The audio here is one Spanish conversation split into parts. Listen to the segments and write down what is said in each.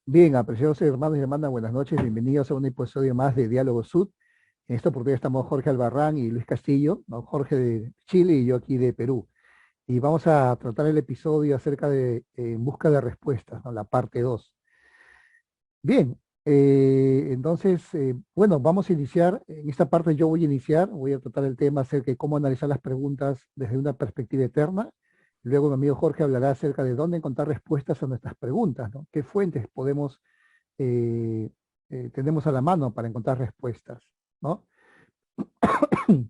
Bien, apreciados hermanos y hermanas, buenas noches, bienvenidos a un episodio más de Diálogo Sud. En esta oportunidad estamos Jorge Albarrán y Luis Castillo, ¿no? Jorge de Chile y yo aquí de Perú. Y vamos a tratar el episodio acerca de En busca de respuestas, ¿no? La parte 2. Bien, bueno, vamos a iniciar. En esta parte yo voy a iniciar, voy a tratar el tema acerca de cómo analizar las preguntas desde una perspectiva eterna. Luego mi amigo Jorge hablará acerca de dónde encontrar respuestas a nuestras preguntas, ¿no? ¿Qué fuentes podemos eh, tenemos a la mano para encontrar respuestas, ¿no?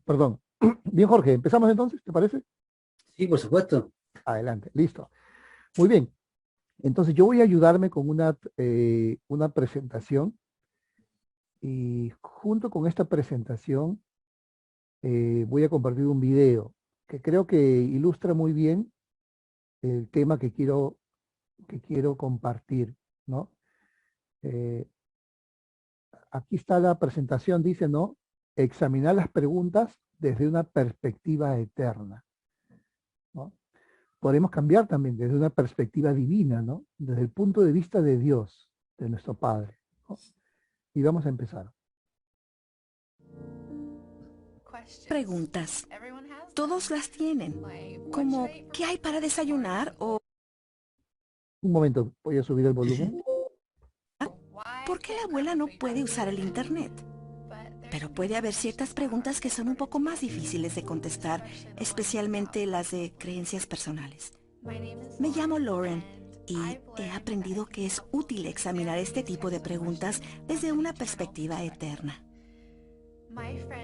Perdón. Bien, Jorge, empezamos entonces, ¿te parece? Sí, por supuesto. Adelante, listo. Muy bien. Entonces yo voy a ayudarme con una presentación y junto con esta presentación voy a compartir un video que creo que ilustra muy bien el tema que quiero compartir, ¿no? Eh, Aquí está la presentación, dice, ¿no? Examinar las preguntas desde una perspectiva eterna, ¿no? Podemos cambiar también desde una perspectiva divina, ¿no? Desde el punto de vista de Dios, de nuestro Padre, ¿no? Y vamos a empezar. Preguntas. Todos las tienen. Como, ¿qué hay para desayunar? O, Un momento, voy a subir el volumen. ¿por qué la abuela no puede usar el Internet? Pero puede haber ciertas preguntas que son un poco más difíciles de contestar, especialmente las de creencias personales. Me llamo Lauren y he aprendido que es útil examinar este tipo de preguntas desde una perspectiva eterna.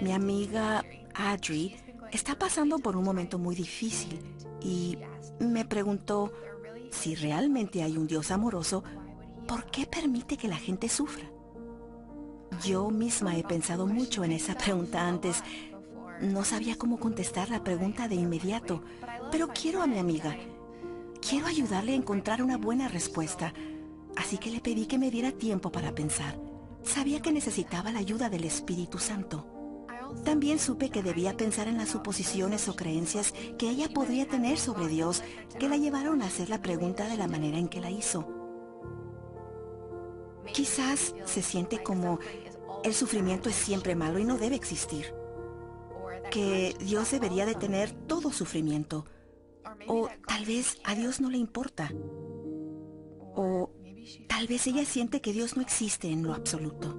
Mi amiga Adri está pasando por un momento muy difícil y me preguntó si realmente hay un Dios amoroso, ¿por qué permite que la gente sufra? Yo misma he pensado mucho en esa pregunta antes. No sabía cómo contestar la pregunta de inmediato, pero quiero a mi amiga. Quiero ayudarle a encontrar una buena respuesta, así que le pedí que me diera tiempo para pensar. Sabía que necesitaba la ayuda del Espíritu Santo. También supe que debía pensar en las suposiciones o creencias que ella podría tener sobre Dios que la llevaron a hacer la pregunta de la manera en que la hizo. Quizás se siente como el sufrimiento es siempre malo y no debe existir, que Dios debería detener todo sufrimiento, o tal vez a Dios no le importa, o tal vez ella siente que Dios no existe en lo absoluto.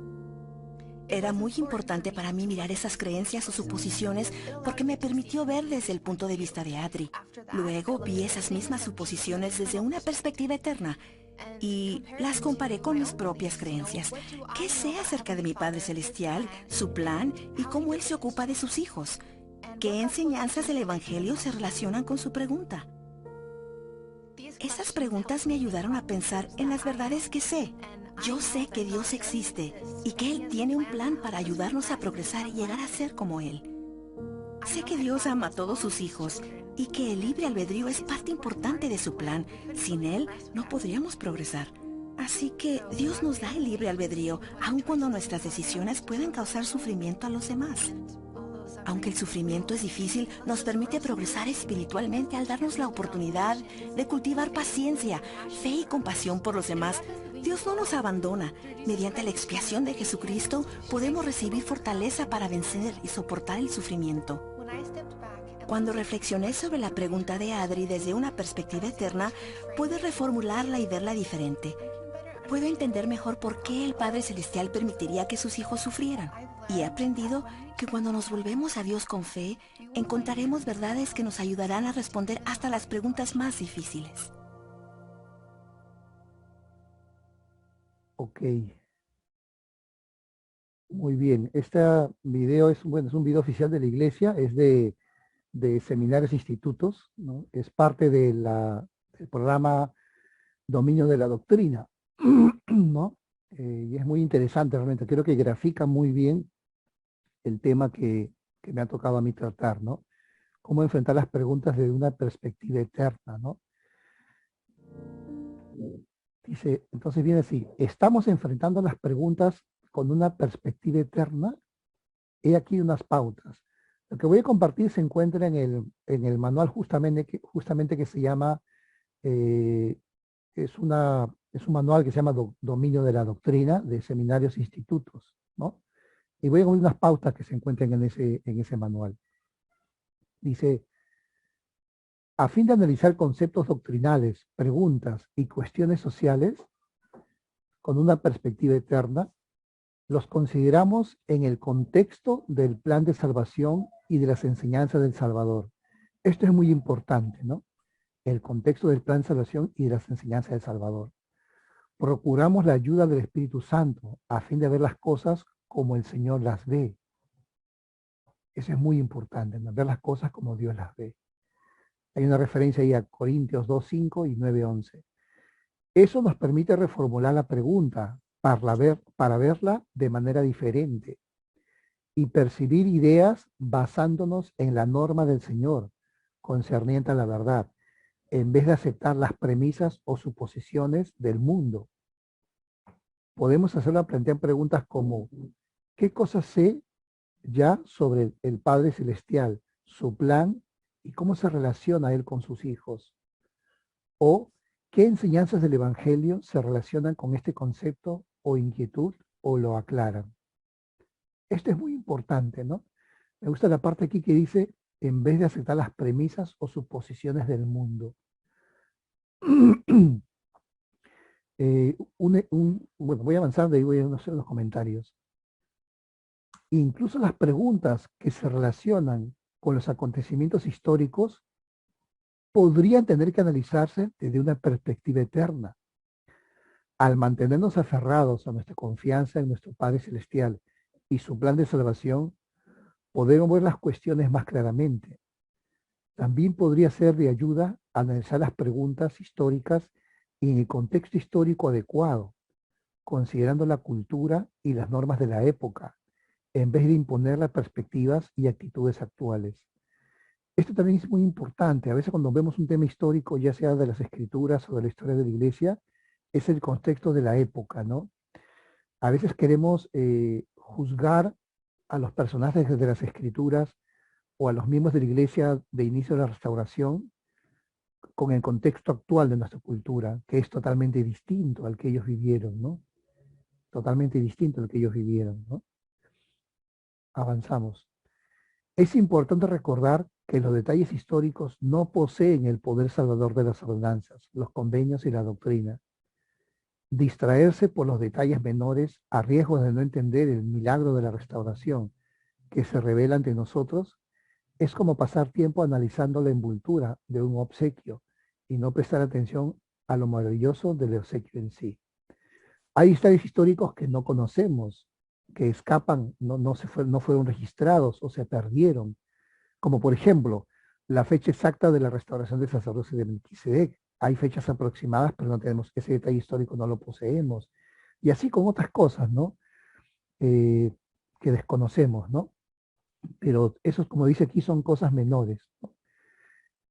Era muy importante para mí mirar esas creencias o suposiciones porque me permitió ver desde el punto de vista de Adri. Luego vi esas mismas suposiciones desde una perspectiva eterna y las comparé con mis propias creencias. ¿Qué sé acerca de mi Padre Celestial, su plan y cómo Él se ocupa de sus hijos? ¿Qué enseñanzas del Evangelio se relacionan con su pregunta? Esas preguntas me ayudaron a pensar en las verdades que sé. Yo sé que Dios existe y que Él tiene un plan para ayudarnos a progresar y llegar a ser como Él. Sé que Dios ama a todos sus hijos y que el libre albedrío es parte importante de su plan. Sin Él no podríamos progresar. Así que Dios nos da el libre albedrío, aun cuando nuestras decisiones pueden causar sufrimiento a los demás. Aunque el sufrimiento es difícil, nos permite progresar espiritualmente al darnos la oportunidad de cultivar paciencia, fe y compasión por los demás. Dios no nos abandona. Mediante la expiación de Jesucristo podemos recibir fortaleza para vencer y soportar el sufrimiento. Cuando reflexioné sobre la pregunta de Adri desde una perspectiva eterna, pude reformularla y verla diferente. Puedo entender mejor por qué el Padre Celestial permitiría que sus hijos sufrieran. Y he aprendido que cuando nos volvemos a Dios con fe, encontraremos verdades que nos ayudarán a responder hasta las preguntas más difíciles. Ok, muy bien. Este video es un video oficial de la iglesia, es de seminarios e institutos, ¿no? Es parte del programa Dominio de la Doctrina, ¿no? Y es muy interesante realmente. Creo que grafica muy bien el tema que me ha tocado a mí tratar, ¿no? Cómo enfrentar las preguntas desde una perspectiva eterna, ¿no? Dice, entonces viene así, estamos enfrentando las preguntas con una perspectiva eterna. He aquí unas pautas. Lo que voy a compartir se encuentra en el manual justamente que se llama es un manual que se llama Dominio de la Doctrina de Seminarios e Institutos, ¿no? Y voy a poner unas pautas que se encuentran en ese manual. Dice, a fin de analizar conceptos doctrinales, preguntas y cuestiones sociales con una perspectiva eterna, los consideramos en el contexto del plan de salvación y de las enseñanzas del Salvador. Esto es muy importante, ¿no? El contexto del plan de salvación y de las enseñanzas del Salvador. Procuramos la ayuda del Espíritu Santo a fin de ver las cosas como el Señor las ve. Eso es muy importante, ¿no? Ver las cosas como Dios las ve. Hay una referencia ahí a Corintios 2:5 y 9:11. Eso nos permite reformular la pregunta para verla de manera diferente y percibir ideas basándonos en la norma del Señor concerniente a la verdad, en vez de aceptar las premisas o suposiciones del mundo. Podemos hacerla plantear preguntas como, ¿qué cosas sé ya sobre el Padre Celestial, su plan y cómo se relaciona Él con sus hijos? O, ¿qué enseñanzas del Evangelio se relacionan con este concepto o inquietud o lo aclaran? Esto es muy importante, ¿no? Me gusta la parte aquí que dice, en vez de aceptar las premisas o suposiciones del mundo. Bueno, voy avanzando y voy a hacer los comentarios. Incluso las preguntas que se relacionan con los acontecimientos históricos podrían tener que analizarse desde una perspectiva eterna. Al mantenernos aferrados a nuestra confianza en nuestro Padre Celestial y su plan de salvación, podemos ver las cuestiones más claramente. También podría ser de ayuda a analizar las preguntas históricas y en el contexto histórico adecuado, considerando la cultura y las normas de la época, en vez de imponer las perspectivas y actitudes actuales. Esto también es muy importante. A veces cuando vemos un tema histórico, ya sea de las escrituras o de la historia de la iglesia, es el contexto de la época, ¿no? A veces queremos juzgar a los personajes de las escrituras o a los miembros de la iglesia de inicio de la restauración con el contexto actual de nuestra cultura, que es totalmente distinto al que ellos vivieron, ¿no? Totalmente distinto al que ellos vivieron, ¿no? Avanzamos. Es importante recordar que los detalles históricos no poseen el poder salvador de las ordenanzas, los convenios y la doctrina. Distraerse por los detalles menores a riesgo de no entender el milagro de la restauración que se revela ante nosotros es como pasar tiempo analizando la envoltura de un obsequio y no prestar atención a lo maravilloso del obsequio en sí. Hay detalles históricos que no conocemos, que escapan, no fueron registrados o se perdieron, como por ejemplo la fecha exacta de la restauración del sacerdocio de Melquisedec. Hay fechas aproximadas, pero no tenemos ese detalle histórico, no lo poseemos. Y así con otras cosas, ¿no? Que desconocemos, ¿no? Pero esos, como dice aquí, son cosas menores, ¿no?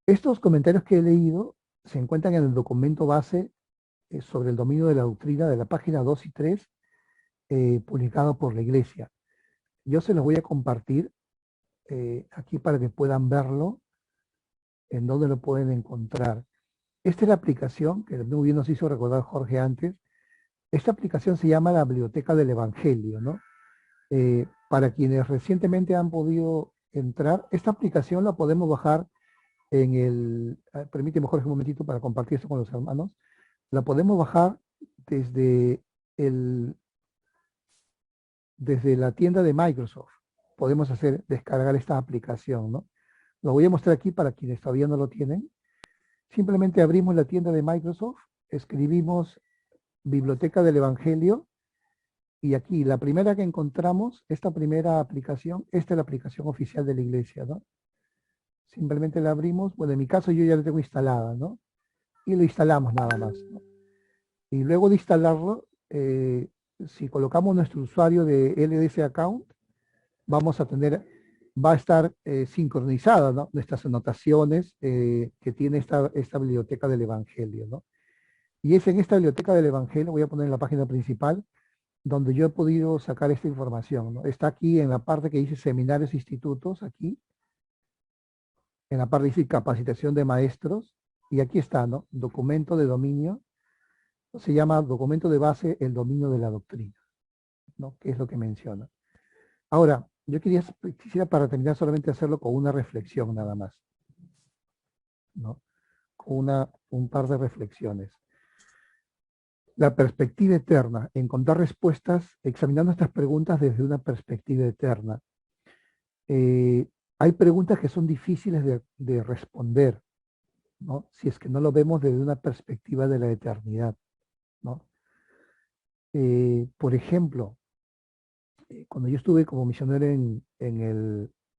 Estos comentarios que he leído se encuentran en el documento base sobre el dominio de la doctrina de la página 2 y 3, publicado por la Iglesia. Yo se los voy a compartir aquí para que puedan verlo, en donde lo pueden encontrar. Esta es la aplicación que muy bien nos hizo recordar Jorge antes. Esta aplicación se llama la Biblioteca del Evangelio, ¿no? Para quienes recientemente han podido entrar, esta aplicación la podemos bajar en el... Permíteme, Jorge, un momentito para compartir esto con los hermanos. La podemos bajar desde la tienda de Microsoft. Podemos descargar esta aplicación, ¿no? Lo voy a mostrar aquí para quienes todavía no lo tienen. Simplemente abrimos la tienda de Microsoft, escribimos Biblioteca del Evangelio, y aquí la primera que encontramos, esta primera aplicación, esta es la aplicación oficial de la iglesia, ¿no? Simplemente la abrimos, bueno, en mi caso yo ya la tengo instalada, ¿no? Y lo instalamos nada más, ¿no? Y luego de instalarlo, si colocamos nuestro usuario de LDS account, va a estar sincronizada, ¿no? Nuestras anotaciones que tiene esta biblioteca del Evangelio, ¿no? Y es en esta biblioteca del Evangelio, voy a poner en la página principal, donde yo he podido sacar esta información, ¿no? Está aquí en la parte que dice seminarios e institutos, aquí, en la parte que dice capacitación de maestros, y aquí está, ¿no? Documento de dominio, Se llama documento de base el dominio de la doctrina, ¿no? Que es lo que menciona. Ahora, yo quisiera para terminar solamente hacerlo con una reflexión nada más, ¿no? Con un par de reflexiones. La perspectiva eterna, encontrar respuestas, examinando estas preguntas desde una perspectiva eterna. Hay preguntas que son difíciles de responder, ¿no? Si es que no lo vemos desde una perspectiva de la eternidad, ¿no? Por ejemplo, cuando yo estuve como misionero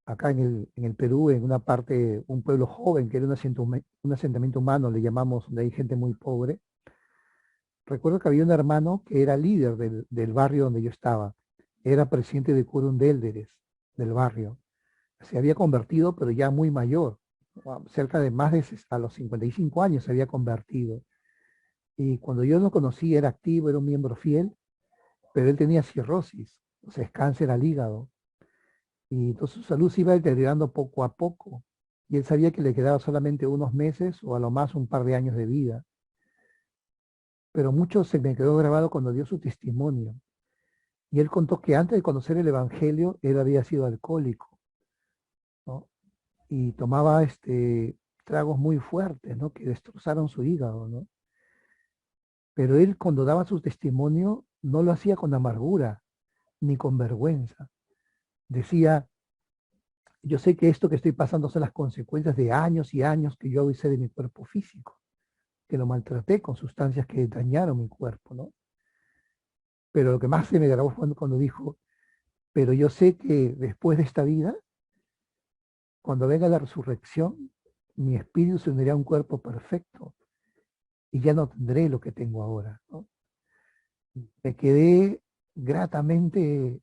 acá en el Perú, en una parte, un pueblo joven, que era un asentamiento humano, le llamamos, donde hay gente muy pobre, recuerdo que había un hermano que era líder del barrio donde yo estaba, era presidente de quórum de élderes del barrio, se había convertido, pero ya muy mayor, cerca de a los 55 años se había convertido. Y cuando yo lo conocí, era activo, era un miembro fiel, pero él tenía cirrosis, o sea, es cáncer al hígado. Y entonces su salud se iba deteriorando poco a poco. Y él sabía que le quedaba solamente unos meses o a lo más un par de años de vida. Pero mucho se me quedó grabado cuando dio su testimonio. Y él contó que antes de conocer el Evangelio, él había sido alcohólico, ¿no? Y tomaba tragos muy fuertes, ¿no? Que destrozaron su hígado, ¿no? Pero él cuando daba su testimonio no lo hacía con amargura ni con vergüenza. Decía, yo sé que esto que estoy pasando son las consecuencias de años y años que yo hice de mi cuerpo físico, que lo maltraté con sustancias que dañaron mi cuerpo, ¿no? Pero lo que más se me grabó fue cuando dijo, pero yo sé que después de esta vida, cuando venga la resurrección, mi espíritu se unirá a un cuerpo perfecto y ya no tendré lo que tengo ahora, ¿no? Me quedé gratamente,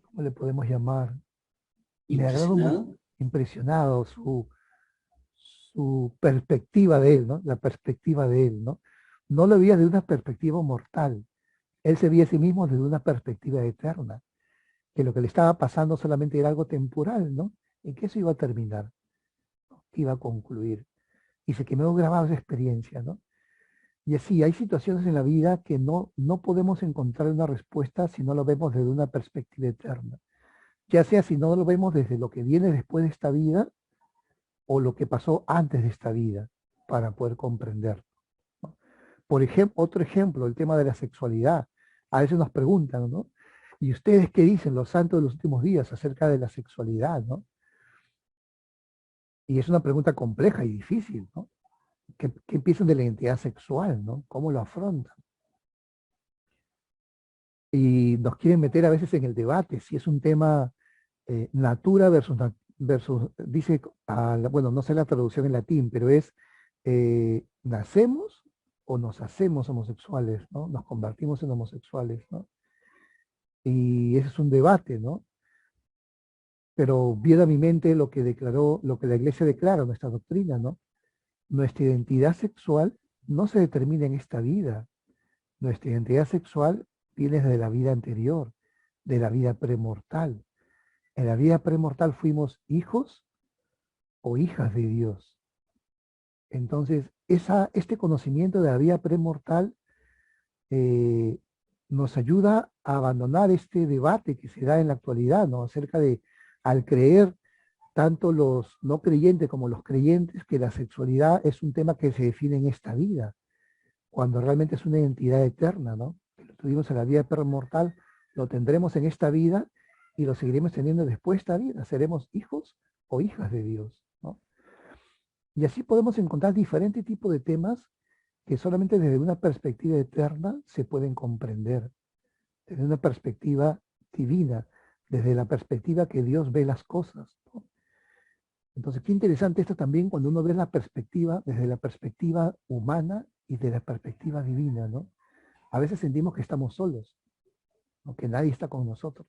¿cómo le podemos llamar? Me agradó Impresionado. impresionado su perspectiva de él, ¿no? La perspectiva de él, ¿no? No lo veía desde una perspectiva mortal. Él se veía a sí mismo desde una perspectiva eterna, que lo que le estaba pasando solamente era algo temporal, ¿no? Y que eso iba a terminar, ¿no? Iba a concluir. Y se quedó grabada esa experiencia, ¿no? Y así, hay situaciones en la vida que no podemos encontrar una respuesta si no lo vemos desde una perspectiva eterna. Ya sea si no lo vemos desde lo que viene después de esta vida o lo que pasó antes de esta vida, para poder comprender, ¿no? Por ejemplo, otro ejemplo, el tema de la sexualidad. A veces nos preguntan, ¿no? ¿Y ustedes qué dicen los santos de los últimos días acerca de la sexualidad, ¿no? Y es una pregunta compleja y difícil, ¿no? ¿Qué piensan de la identidad sexual, ¿no? ¿Cómo lo afrontan? Y nos quieren meter a veces en el debate si es un tema natura versus dice, bueno, no sé la traducción en latín, pero es nacemos o nos hacemos homosexuales, ¿no? Nos convertimos en homosexuales, ¿no? Y ese es un debate, ¿no? Pero viene a mi mente lo que lo que la iglesia declara, nuestra doctrina, ¿no? Nuestra identidad sexual no se determina en esta vida. Nuestra identidad sexual viene de la vida anterior, de la vida premortal. En la vida premortal fuimos hijos o hijas de Dios. Entonces, este conocimiento de la vida premortal eh, nos ayuda a abandonar este debate que se da en la actualidad, ¿no? Acerca de, al creer tanto los no creyentes como los creyentes, que la sexualidad es un tema que se define en esta vida, cuando realmente es una identidad eterna, ¿no? Que lo tuvimos en la vida premortal, lo tendremos en esta vida y lo seguiremos teniendo después de esta vida. Seremos hijos o hijas de Dios, ¿no? Y así podemos encontrar diferentes tipos de temas que solamente desde una perspectiva eterna se pueden comprender, desde una perspectiva divina, desde la perspectiva que Dios ve las cosas, ¿no? Entonces, qué interesante esto también cuando uno ve la perspectiva, desde la perspectiva humana y de la perspectiva divina, ¿no? A veces sentimos que estamos solos, ¿no? Que nadie está con nosotros,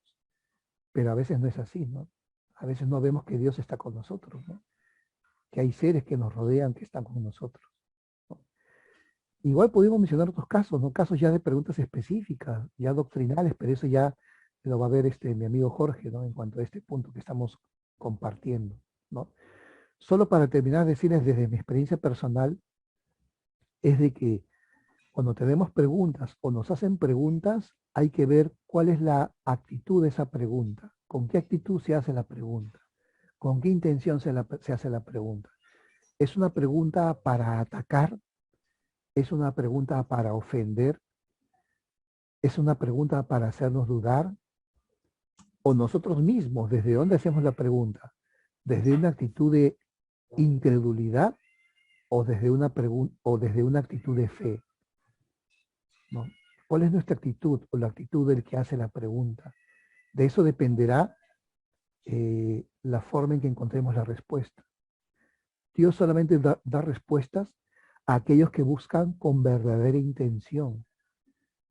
pero a veces no es así, ¿no? A veces no vemos que Dios está con nosotros, ¿no? Que hay seres que nos rodean, que están con nosotros, ¿no? Igual podemos mencionar otros casos, ¿no? Casos ya de preguntas específicas, ya doctrinales, pero eso ya lo va a ver mi amigo Jorge, ¿no? En cuanto a este punto que estamos compartiendo, ¿no? Solo para terminar, decirles desde mi experiencia personal, es de que cuando tenemos preguntas o nos hacen preguntas, hay que ver cuál es la actitud de esa pregunta, con qué actitud se hace la pregunta, con qué intención se hace la pregunta. ¿Es una pregunta para atacar? ¿Es una pregunta para ofender? ¿Es una pregunta para hacernos dudar? ¿O nosotros mismos, desde dónde hacemos la pregunta? ¿Desde una actitud de incredulidad o desde una actitud de fe? ¿No? ¿Cuál es nuestra actitud o la actitud del que hace la pregunta? De eso dependerá la forma en que encontremos la respuesta. Dios solamente da respuestas a aquellos que buscan con verdadera intención,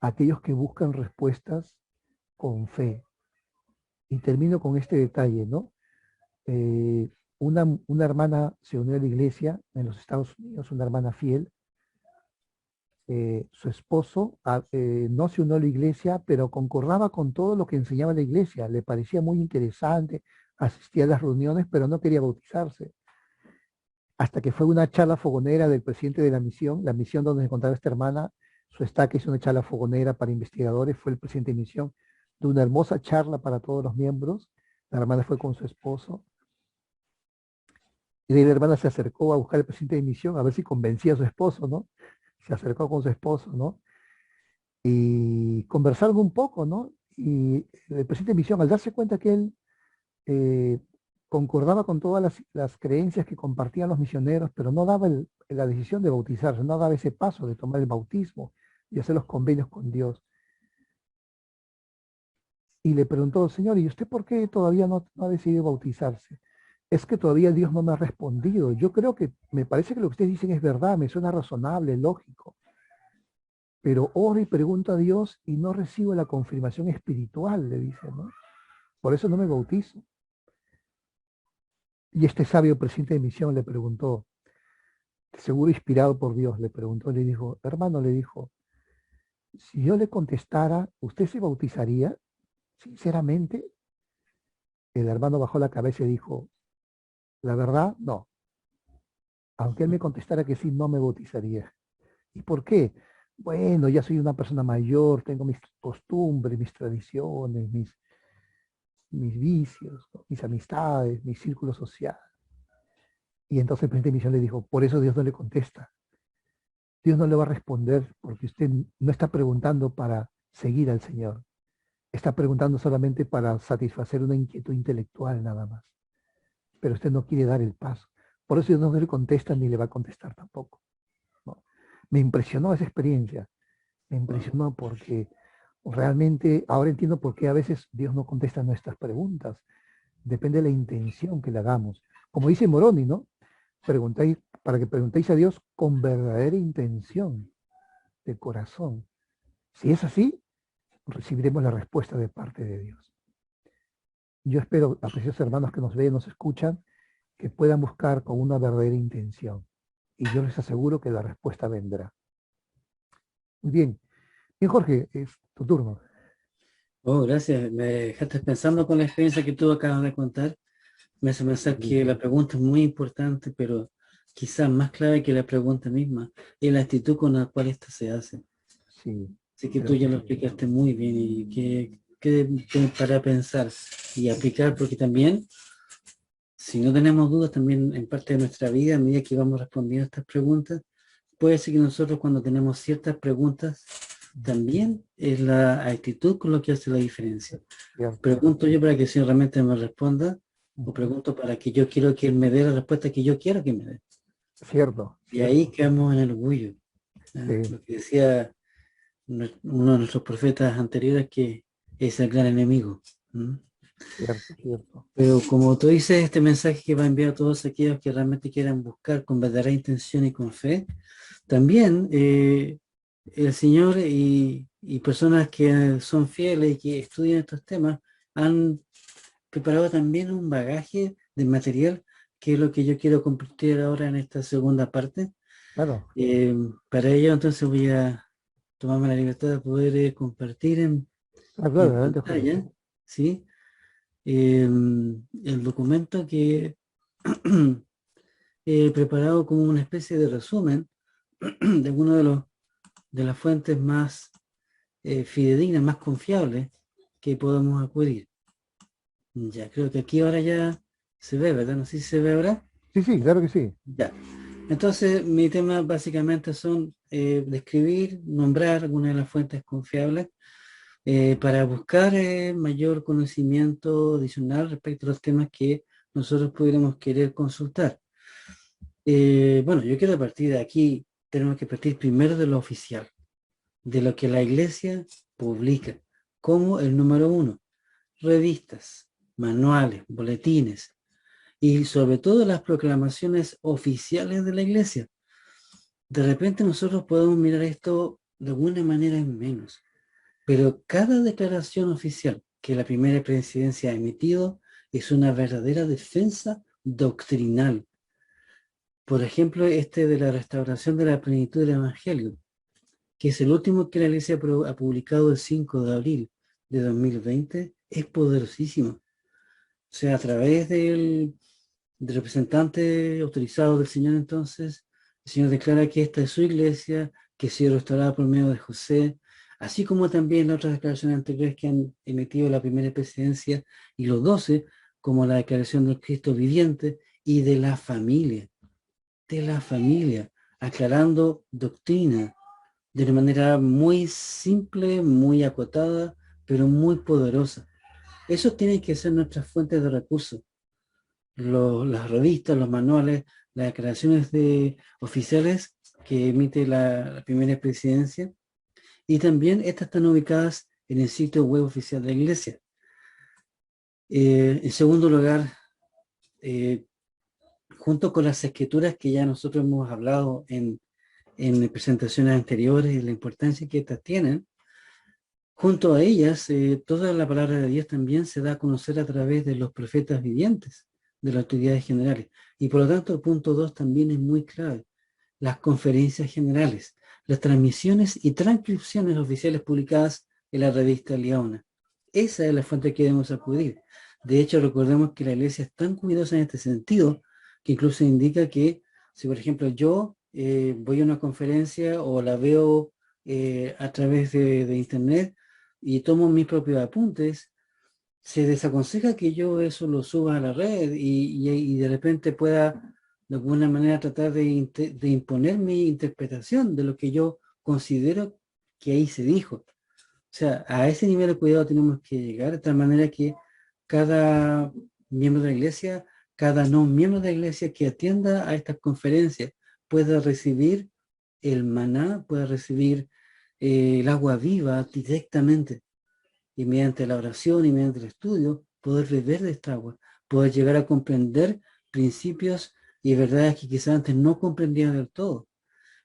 a aquellos que buscan respuestas con fe. Y termino con este detalle, ¿no? Una hermana se unió a la iglesia en los Estados Unidos, una hermana fiel. Su esposo no se unió a la iglesia, pero concordaba con todo lo que enseñaba la iglesia. Le parecía muy interesante, asistía a las reuniones, pero no quería bautizarse. Hasta que fue una charla fogonera del presidente de la misión donde se encontraba esta hermana. Su estaca hizo una charla fogonera para investigadores, fue el presidente de misión, de una hermosa charla para todos los miembros. La hermana fue con su esposo. Y de ahí la hermana se acercó a buscar al presidente de misión a ver si convencía a su esposo, ¿no? Se acercó con su esposo, ¿no? Y conversaron un poco, ¿no? Y el presidente de misión, al darse cuenta que él concordaba con todas las creencias que compartían los misioneros, pero no daba la decisión de bautizarse, no daba ese paso de tomar el bautismo y hacer los convenios con Dios. Y le preguntó, Señor, ¿y usted por qué todavía no ha decidido bautizarse? Es que todavía Dios no me ha respondido. Yo creo que, me parece que lo que ustedes dicen es verdad, me suena razonable, lógico. Pero oro y pregunto a Dios y no recibo la confirmación espiritual, le dice, ¿no? Por eso no me bautizo. Y este sabio presidente de misión le preguntó, seguro inspirado por Dios, le preguntó, le dijo, hermano, le dijo, si yo le contestara, ¿usted se bautizaría? Sinceramente, el hermano bajó la cabeza y dijo, la verdad, no. Aunque él me contestara que sí, no me bautizaría. ¿Y por qué? Bueno, ya soy una persona mayor, tengo mis costumbres, mis tradiciones, mis vicios, ¿no? Mis amistades, mi círculo social. Y entonces el presidente de misión le dijo, por eso Dios no le contesta. Dios no le va a responder porque usted no está preguntando para seguir al Señor. Está preguntando solamente para satisfacer una inquietud intelectual nada más. Pero usted no quiere dar el paso. Por eso Dios no le contesta ni le va a contestar tampoco, ¿no? Me impresionó esa experiencia. Me impresionó porque realmente ahora entiendo por qué a veces Dios no contesta nuestras preguntas. Depende de la intención que le hagamos. Como dice Moroni, ¿no? Preguntáis, para que preguntéis a Dios con verdadera intención de corazón. Si es así, recibiremos la respuesta de parte de Dios. Yo espero, apreciados hermanos que nos ven, nos escuchan, que puedan buscar con una verdadera intención. Y yo les aseguro que la respuesta vendrá. Muy bien. Bien, Jorge, es tu turno. Oh, gracias. Me dejaste pensando con la experiencia que tú acabas de contar. Me hace pensar que la pregunta es muy importante, pero quizás más clave que la pregunta misma es la actitud con la cual esta se hace. Sí. Así que tú ya lo explicaste muy bien y que para pensar y aplicar, porque también, si no tenemos dudas, también en parte de nuestra vida, a medida que vamos respondiendo a estas preguntas, puede ser que nosotros cuando tenemos ciertas preguntas, también es la actitud con lo que hace la diferencia. Cierto. Pregunto yo para que el Señor realmente me responda, o pregunto para que yo quiero que Él me dé la respuesta que yo quiero que me dé. Cierto. Y ahí quedamos en el orgullo. Sí. Lo que decía uno de nuestros profetas anteriores, que es el gran enemigo. Cierto, cierto. Pero como tú dices, este mensaje que va a enviar a todos aquellos que realmente quieran buscar con verdadera intención y con fe, también el Señor y personas que son fieles y que estudian estos temas han preparado también un bagaje de material, que es lo que yo quiero compartir ahora en esta segunda parte. Claro. Para ello entonces voy a tomarme la libertad de poder compartir en Claro, adelante, Jorge. pantalla, ¿sí? El documento que he preparado como una especie de resumen de uno de las fuentes más fidedignas, más confiables que podemos acudir. Ya, creo que aquí ahora ya se ve, ¿verdad? No sé si se ve ahora. Sí, sí, claro que sí. Ya. Entonces, mi tema básicamente son describir, nombrar algunas de las fuentes confiables para buscar mayor conocimiento adicional respecto a los temas que nosotros pudiéramos querer consultar. Bueno, yo quiero partir de aquí, tenemos que partir primero de lo oficial, de lo que la iglesia publica, como el número uno, revistas, manuales, boletines y sobre todo las proclamaciones oficiales de la iglesia. De repente nosotros podemos mirar esto de alguna manera en menos, pero cada declaración oficial que la primera presidencia ha emitido es una verdadera defensa doctrinal. Por ejemplo, este de la restauración de la plenitud del Evangelio, que es el último que la Iglesia ha publicado el 5 de abril de 2020, es poderosísimo. O sea, a través del representante autorizado del Señor entonces, el Señor declara que esta es su iglesia, que ha sido restaurada por medio de José, así como también las otras declaraciones anteriores que han emitido la primera presidencia y los 12, como la declaración del Cristo viviente y de la familia, aclarando doctrina de una manera muy simple, muy acotada, pero muy poderosa. Eso tiene que ser nuestras fuentes de recursos. Las revistas, los manuales, las declaraciones oficiales que emite la primera presidencia, y también estas están ubicadas en el sitio web oficial de la iglesia. En segundo lugar, junto con las escrituras que ya nosotros hemos hablado en presentaciones anteriores y la importancia que estas tienen, junto a ellas, toda la palabra de Dios también se da a conocer a través de los profetas vivientes, de las autoridades generales. Y por lo tanto, el punto 2 también es muy clave. Las conferencias generales, las transmisiones y transcripciones oficiales publicadas en la revista Leona. Esa es la fuente que debemos acudir. De hecho, recordemos que la iglesia es tan cuidadosa en este sentido que incluso indica que si, por ejemplo, yo voy a una conferencia o la veo a través de internet y tomo mis propios apuntes, se desaconseja que yo eso lo suba a la red y de repente pueda de alguna manera tratar de imponer mi interpretación de lo que yo considero que ahí se dijo. O sea, a ese nivel de cuidado tenemos que llegar de tal manera que cada miembro de la iglesia, cada no miembro de la iglesia que atienda a estas conferencias pueda recibir el maná, pueda recibir el agua viva directamente y mediante la oración y mediante el estudio poder beber de esta agua, poder llegar a comprender principios y verdades que quizás antes no comprendían del todo.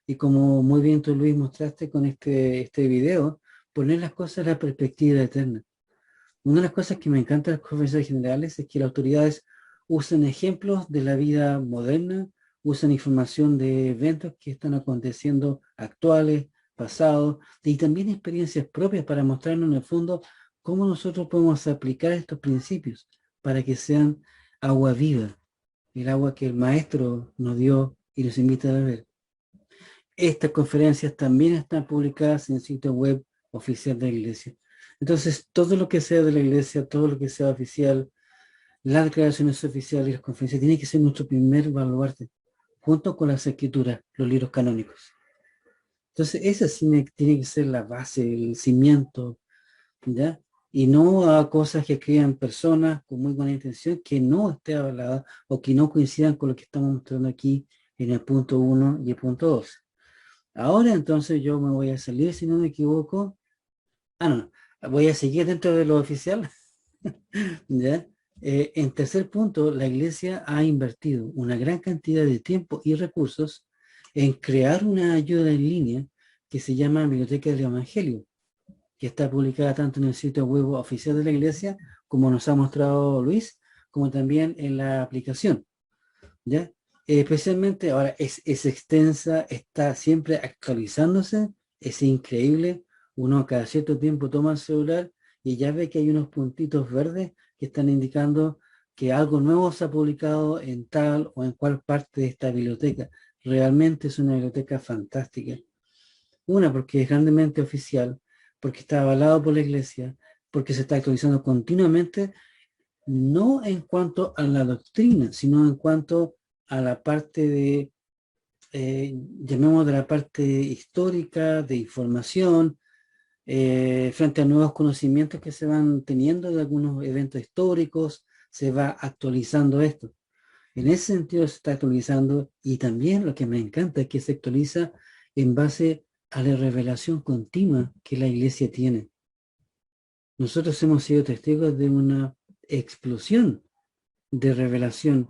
Y como muy bien tú, Luis, mostraste con este video, poner las cosas en la perspectiva eterna. Una de las cosas que me encanta de las conferencias generales es que las autoridades usan ejemplos de la vida moderna, usan información de eventos que están aconteciendo actuales, pasados, y también experiencias propias para mostrarnos en el fondo cómo nosotros podemos aplicar estos principios para que sean agua viva, el agua que el Maestro nos dio y nos invita a beber. Estas conferencias también están publicadas en el sitio web oficial de la iglesia. Entonces, todo lo que sea de la iglesia, todo lo que sea oficial, las declaraciones oficiales y las conferencias, tiene que ser nuestro primer baluarte, junto con las escrituras, los libros canónicos. Entonces, esa sí tiene que ser la base, el cimiento, ¿ya? Y no a cosas que escriban personas con muy buena intención que no esté avalada o que no coincidan con lo que estamos mostrando aquí en el punto 1 y el punto 2. Ahora entonces yo me voy a salir, si no me equivoco. No, voy a seguir dentro de lo oficial. ¿Ya? En tercer punto, la iglesia ha invertido una gran cantidad de tiempo y recursos en crear una ayuda en línea que se llama Biblioteca del Evangelio, que está publicada tanto en el sitio web oficial de la iglesia, como nos ha mostrado Luis, como también en la aplicación. ¿Ya? Especialmente ahora es extensa, está siempre actualizándose, es increíble. Uno cada cierto tiempo toma el celular y ya ve que hay unos puntitos verdes que están indicando que algo nuevo se ha publicado en tal o en cual parte de esta biblioteca. realmente es una biblioteca fantástica. Una, porque es grandemente oficial, porque está avalado por la Iglesia, porque se está actualizando continuamente, no en cuanto a la doctrina, sino en cuanto a la parte de, llamemos de la parte histórica, de información, frente a nuevos conocimientos que se van teniendo de algunos eventos históricos, se va actualizando esto. En ese sentido se está actualizando, y también lo que me encanta es que se actualiza en base a la revelación continua que la Iglesia tiene. Nosotros hemos sido testigos de una explosión de revelación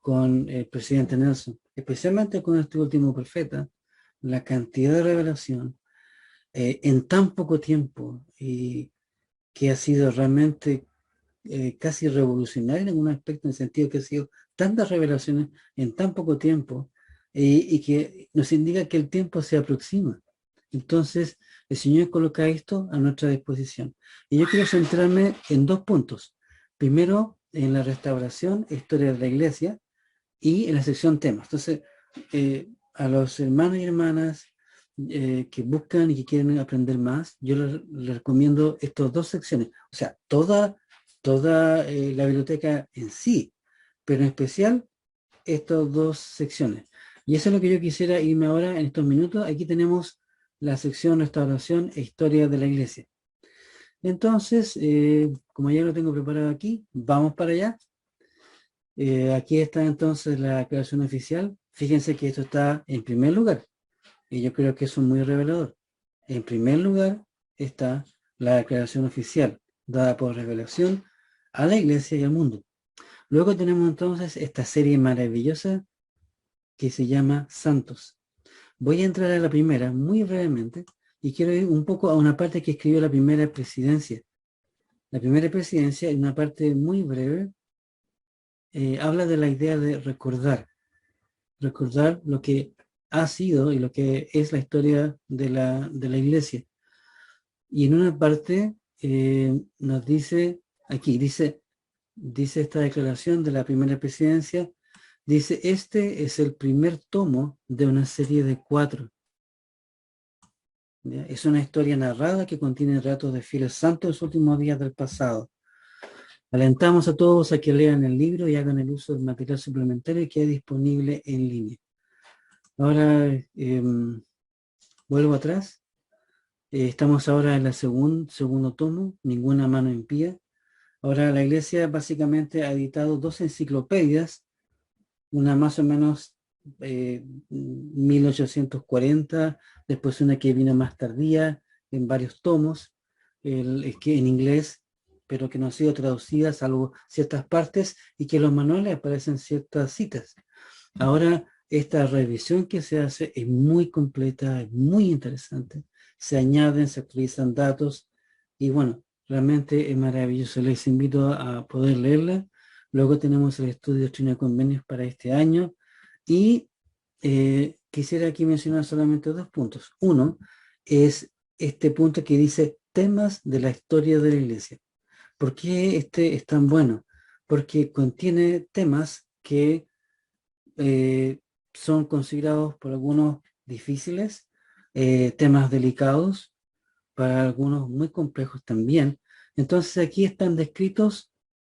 con el presidente Nelson, especialmente con este último profeta, la cantidad de revelación en tan poco tiempo, y que ha sido realmente casi revolucionario en un aspecto, en el sentido que ha sido tantas revelaciones en tan poco tiempo, y que nos indica que el tiempo se aproxima. Entonces, el Señor coloca esto a nuestra disposición. Y yo quiero centrarme en dos puntos. Primero, en la restauración, historia de la Iglesia, y en la sección temas. Entonces, a los hermanos y hermanas que buscan y que quieren aprender más, yo les recomiendo estas dos secciones. O sea, toda la biblioteca en sí, pero en especial estas dos secciones. Y eso es lo que yo quisiera irme ahora en estos minutos. Aquí tenemos la sección Restauración e Historia de la Iglesia. Entonces, como ya lo tengo preparado aquí, vamos para allá. Aquí está entonces la declaración oficial. Fíjense que esto está en primer lugar, y yo creo que eso es muy revelador. En primer lugar está la declaración oficial, dada por revelación a la Iglesia y al mundo. Luego tenemos entonces esta serie maravillosa que se llama Santos. Voy a entrar a la primera muy brevemente, y quiero ir un poco a una parte que escribió la primera presidencia. La primera presidencia, en una parte muy breve, habla de la idea de recordar lo que ha sido y lo que es la historia de la Iglesia. Y en una parte nos dice, aquí dice esta declaración de la primera presidencia, dice: este es el primer tomo de una serie de 4. ¿Ya? Es una historia narrada que contiene relatos de fieles santos en los últimos días del pasado. Alentamos a todos a que lean el libro y hagan el uso del material suplementario que hay disponible en línea. Ahora vuelvo atrás. Estamos ahora en el segundo tomo, Ninguna mano impía. Ahora la Iglesia básicamente ha editado 2 enciclopedias, una más o menos 1840, después una que vino más tardía, en varios tomos, que en inglés, pero que no ha sido traducida salvo ciertas partes, y que en los manuales aparecen ciertas citas. Ahora, esta revisión que se hace es muy completa, es muy interesante. Se añaden, se actualizan datos, y bueno, realmente es maravilloso. Les invito a poder leerla. Luego tenemos el estudio de Doctrina y Convenios para este año, y quisiera aquí mencionar solamente 2 puntos. Uno es este punto que dice temas de la historia de la Iglesia. ¿Por qué este es tan bueno? Porque contiene temas que son considerados por algunos difíciles, temas delicados, para algunos muy complejos también. Entonces aquí están descritos,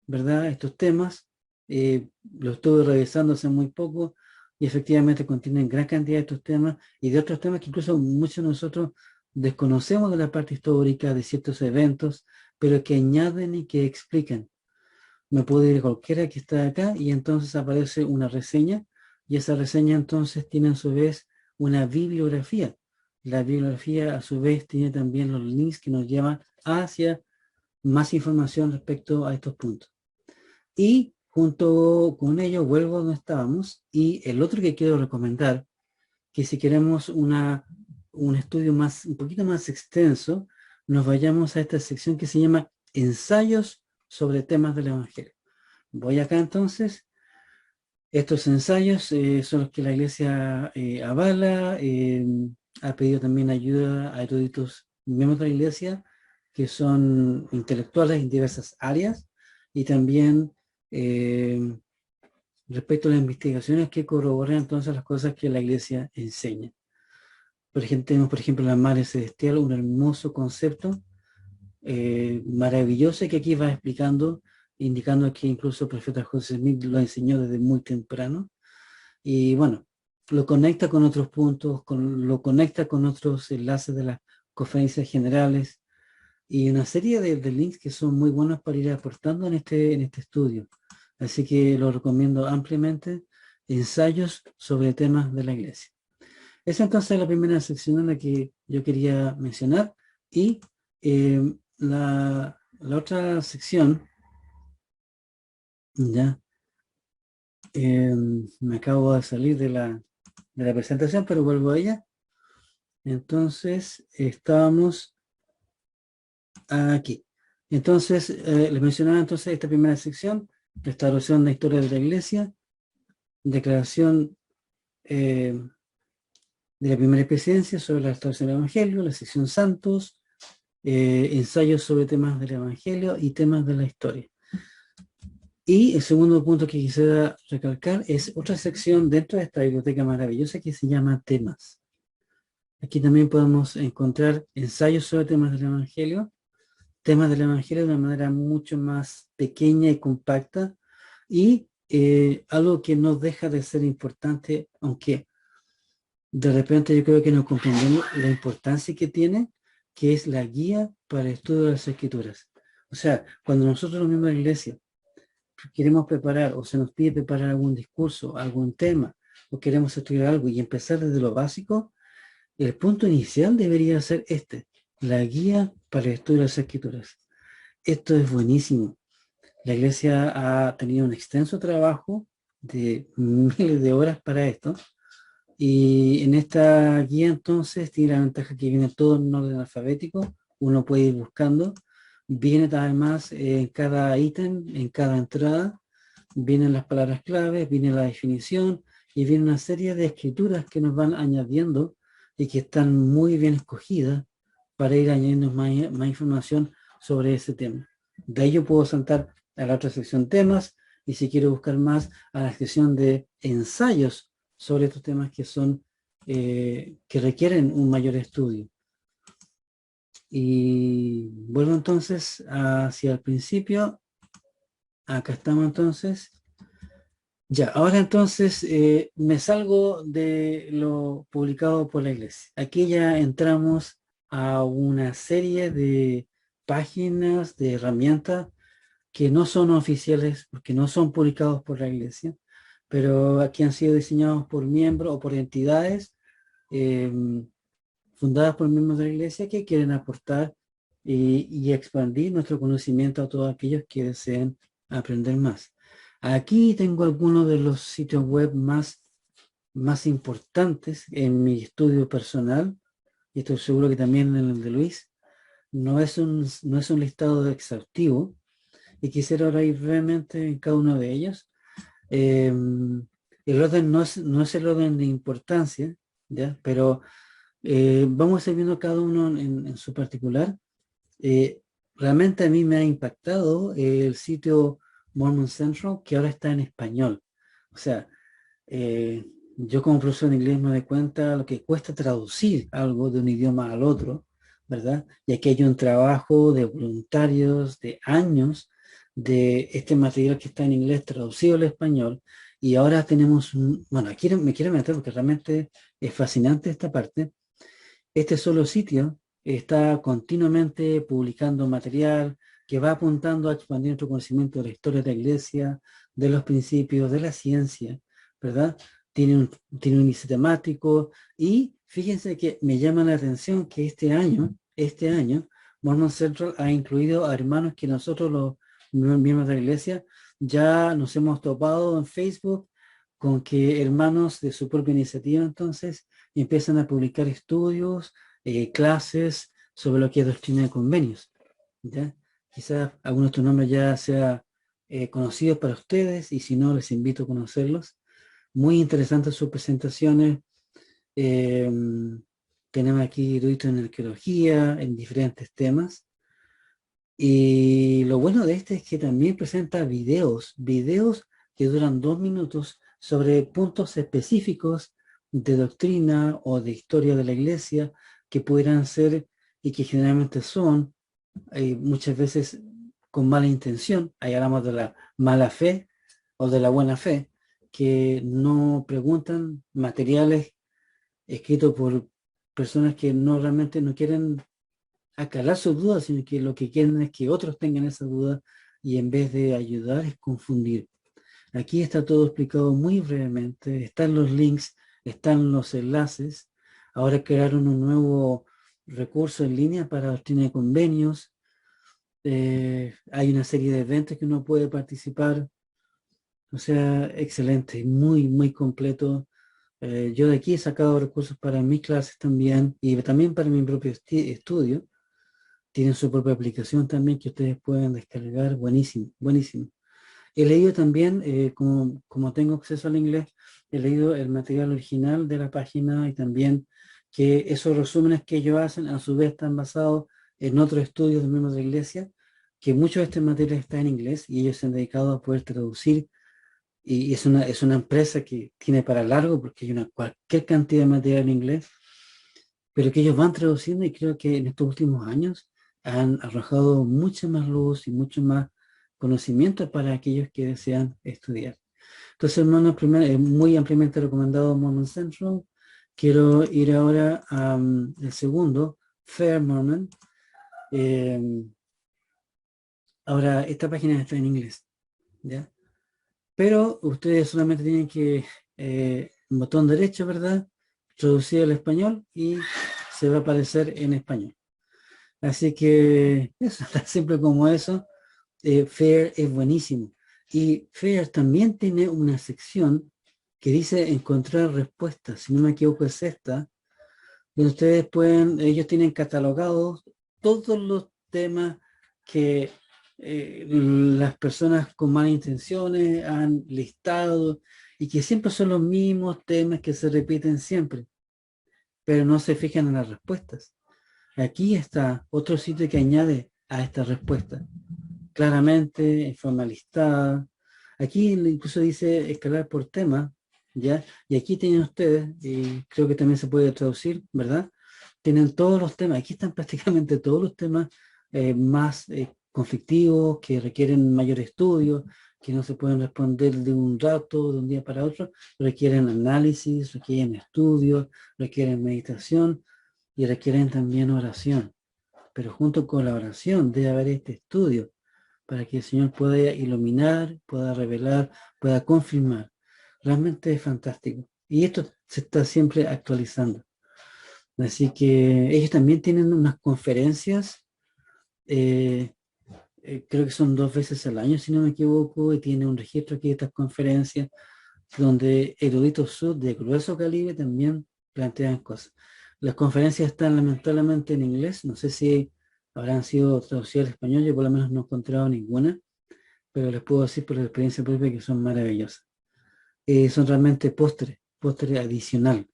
¿verdad?, estos temas. Lo estuve revisando hace muy poco, y efectivamente contienen gran cantidad de estos temas y de otros temas que incluso muchos de nosotros desconocemos de la parte histórica de ciertos eventos, pero que añaden y que explican. Me puedo ir a cualquiera que está acá y entonces aparece una reseña, y esa reseña entonces tiene a su vez una bibliografía. La bibliografía a su vez tiene también los links que nos llevan hacia más información respecto a estos puntos. Y junto con ello vuelvo a donde estábamos, y el otro que quiero recomendar, que si queremos un estudio un poquito más extenso, nos vayamos a esta sección que se llama Ensayos sobre temas del Evangelio. Voy acá entonces. Estos ensayos son los que la Iglesia avala. Ha pedido también ayuda a eruditos miembros de la Iglesia que son intelectuales en diversas áreas, y también respecto a las investigaciones que corroboran entonces las cosas que la Iglesia enseña. Por ejemplo, tenemos, por ejemplo, la madre celestial, un hermoso concepto maravilloso que aquí va explicando, indicando que incluso el profeta José Smith lo enseñó desde muy temprano. Y bueno, lo conecta con otros puntos, lo conecta con otros enlaces de las conferencias generales y una serie de links que son muy buenos para ir aportando en este estudio. Así que lo recomiendo ampliamente, ensayos sobre temas de la iglesia. Esa entonces es la primera sección en la que yo quería mencionar y la otra sección, ya, me acabo de salir de la presentación, pero vuelvo a ella. Entonces, estábamos aquí. Entonces, les mencionaba entonces esta primera sección, restauración de la historia de la iglesia, declaración de la primera presidencia sobre la restauración del evangelio, la sección santos, ensayos sobre temas del evangelio y temas de la historia. Y el segundo punto que quisiera recalcar es otra sección dentro de esta biblioteca maravillosa que se llama temas. Aquí también podemos encontrar ensayos sobre temas del evangelio de una manera mucho más pequeña y compacta, y algo que no deja de ser importante, aunque de repente yo creo que no comprendemos la importancia que tiene, que es la guía para el estudio de las escrituras. O sea, cuando nosotros los miembros de la iglesia queremos preparar o se nos pide preparar algún discurso, algún tema, o queremos estudiar algo y empezar desde lo básico, el punto inicial debería ser la guía para el estudio de las escrituras. Esto es buenísimo. La iglesia ha tenido un extenso trabajo de miles de horas para esto, y en esta guía entonces tiene la ventaja que viene todo en orden alfabético, uno puede ir buscando, viene además en cada ítem, en cada entrada, vienen las palabras claves, viene la definición y viene una serie de escrituras que nos van añadiendo y que están muy bien escogidas para ir añadiendo más información sobre ese tema. De ahí yo puedo saltar a la otra sección temas, y si quiero buscar más, a la sección de ensayos sobre estos temas que son que requieren un mayor estudio. Y vuelvo entonces hacia el principio. Acá estamos entonces. Ya, ahora entonces me salgo de lo publicado por la iglesia. Aquí ya entramos a una serie de páginas, de herramientas que no son oficiales porque no son publicados por la iglesia, pero aquí han sido diseñados por miembros o por entidades fundadas por miembros de la iglesia que quieren aportar y expandir nuestro conocimiento a todos aquellos que deseen aprender más. Aquí tengo algunos de los sitios web más importantes en mi estudio personal, y estoy seguro que también en el de Luis. No es un listado exhaustivo, y quisiera ahora ir brevemente en cada uno de ellos. El orden no es el orden de importancia, ¿ya? Pero vamos a ir viendo cada uno en su particular. Realmente a mí me ha impactado el sitio Mormon Central, que ahora está en español. O sea, yo como profesor de inglés me doy cuenta lo que cuesta traducir algo de un idioma al otro, ¿verdad? Y aquí hay un trabajo de voluntarios de años de este material que está en inglés traducido al español, y ahora tenemos bueno, aquí me quiero meter porque realmente es fascinante esta parte. Este solo sitio está continuamente publicando material que va apuntando a expandir nuestro conocimiento de la historia de la iglesia, de los principios, de la ciencia, ¿verdad? Tiene un índice temático, y fíjense que me llama la atención que este año, Mormon Central ha incluido a hermanos que nosotros los miembros de la iglesia ya nos hemos topado en Facebook con que hermanos de su propia iniciativa entonces empiezan a publicar estudios, clases sobre lo que es doctrina de convenios, ¿ya? Quizás alguno de estos nombres ya sea conocido para ustedes, y si no, les invito a conocerlos. Muy interesantes sus presentaciones. Tenemos aquí eruditos en arqueología, en diferentes temas. Y lo bueno de este es que también presenta videos que duran 2 minutos sobre puntos específicos de doctrina o de historia de la iglesia que pudieran ser y que generalmente son muchas veces con mala intención. Ahí hablamos de la mala fe o de la buena fe, que no preguntan materiales escritos por personas que no realmente no quieren aclarar sus dudas, sino que lo que quieren es que otros tengan esa duda y en vez de ayudar es confundir. Aquí está todo explicado muy brevemente, están los links, están los enlaces. Ahora crearon un nuevo recurso en línea para doctrina de convenios. Hay una serie de eventos que uno puede participar. O sea, excelente, muy, muy completo. Yo de aquí he sacado recursos para mis clases también y también para mi propio estudio. Tienen su propia aplicación también que ustedes pueden descargar. Buenísimo, buenísimo. He leído también, como tengo acceso al inglés, he leído el material original de la página y también que esos resúmenes que ellos hacen a su vez están basados en otros estudios de miembros de la iglesia, que mucho de este material está en inglés y ellos se han dedicado a poder traducir y es una empresa que tiene para largo porque hay cualquier cantidad de material en inglés, pero que ellos van traduciendo y creo que en estos últimos años han arrojado mucha más luz y mucho más conocimiento para aquellos que desean estudiar. Entonces, hermanos, muy ampliamente recomendado Mormon Central. Quiero ir ahora al segundo, Fair Mormon. Ahora, esta página está en inglés, ¿ya? Pero ustedes solamente tienen que, un botón derecho, ¿verdad? Traducir al español y se va a aparecer en español. Así que eso, tan simple como eso. Fair es buenísimo. Y Fair también tiene una sección que dice encontrar respuestas. Si no me equivoco es esta, donde ustedes ellos tienen catalogados todos los temas que las personas con malas intenciones han listado y que siempre son los mismos temas que se repiten siempre, pero no se fijan en las respuestas. Aquí está otro sitio que añade a esta respuesta, claramente, en forma listada. Aquí incluso dice escalar por tema, ¿ya? Y aquí tienen ustedes, y creo que también se puede traducir, ¿verdad? Tienen todos los temas, aquí están prácticamente todos los temas más conflictivos, que requieren mayor estudio, que no se pueden responder de un rato, de un día para otro, requieren análisis, requieren estudio, requieren meditación y requieren también oración. Pero junto con la oración debe haber este estudio para que el Señor pueda iluminar, pueda revelar, pueda confirmar. Realmente es fantástico. Y esto se está siempre actualizando. Así que ellos también tienen unas conferencias, creo que son 2 veces al año, si no me equivoco, y tiene un registro aquí de estas conferencias, donde eruditos sud de grueso calibre también plantean cosas. Las conferencias están lamentablemente en inglés, no sé si habrán sido traducidas al español, yo por lo menos no he encontrado ninguna, pero les puedo decir por experiencia propia que son maravillosas. Son realmente postre adicional.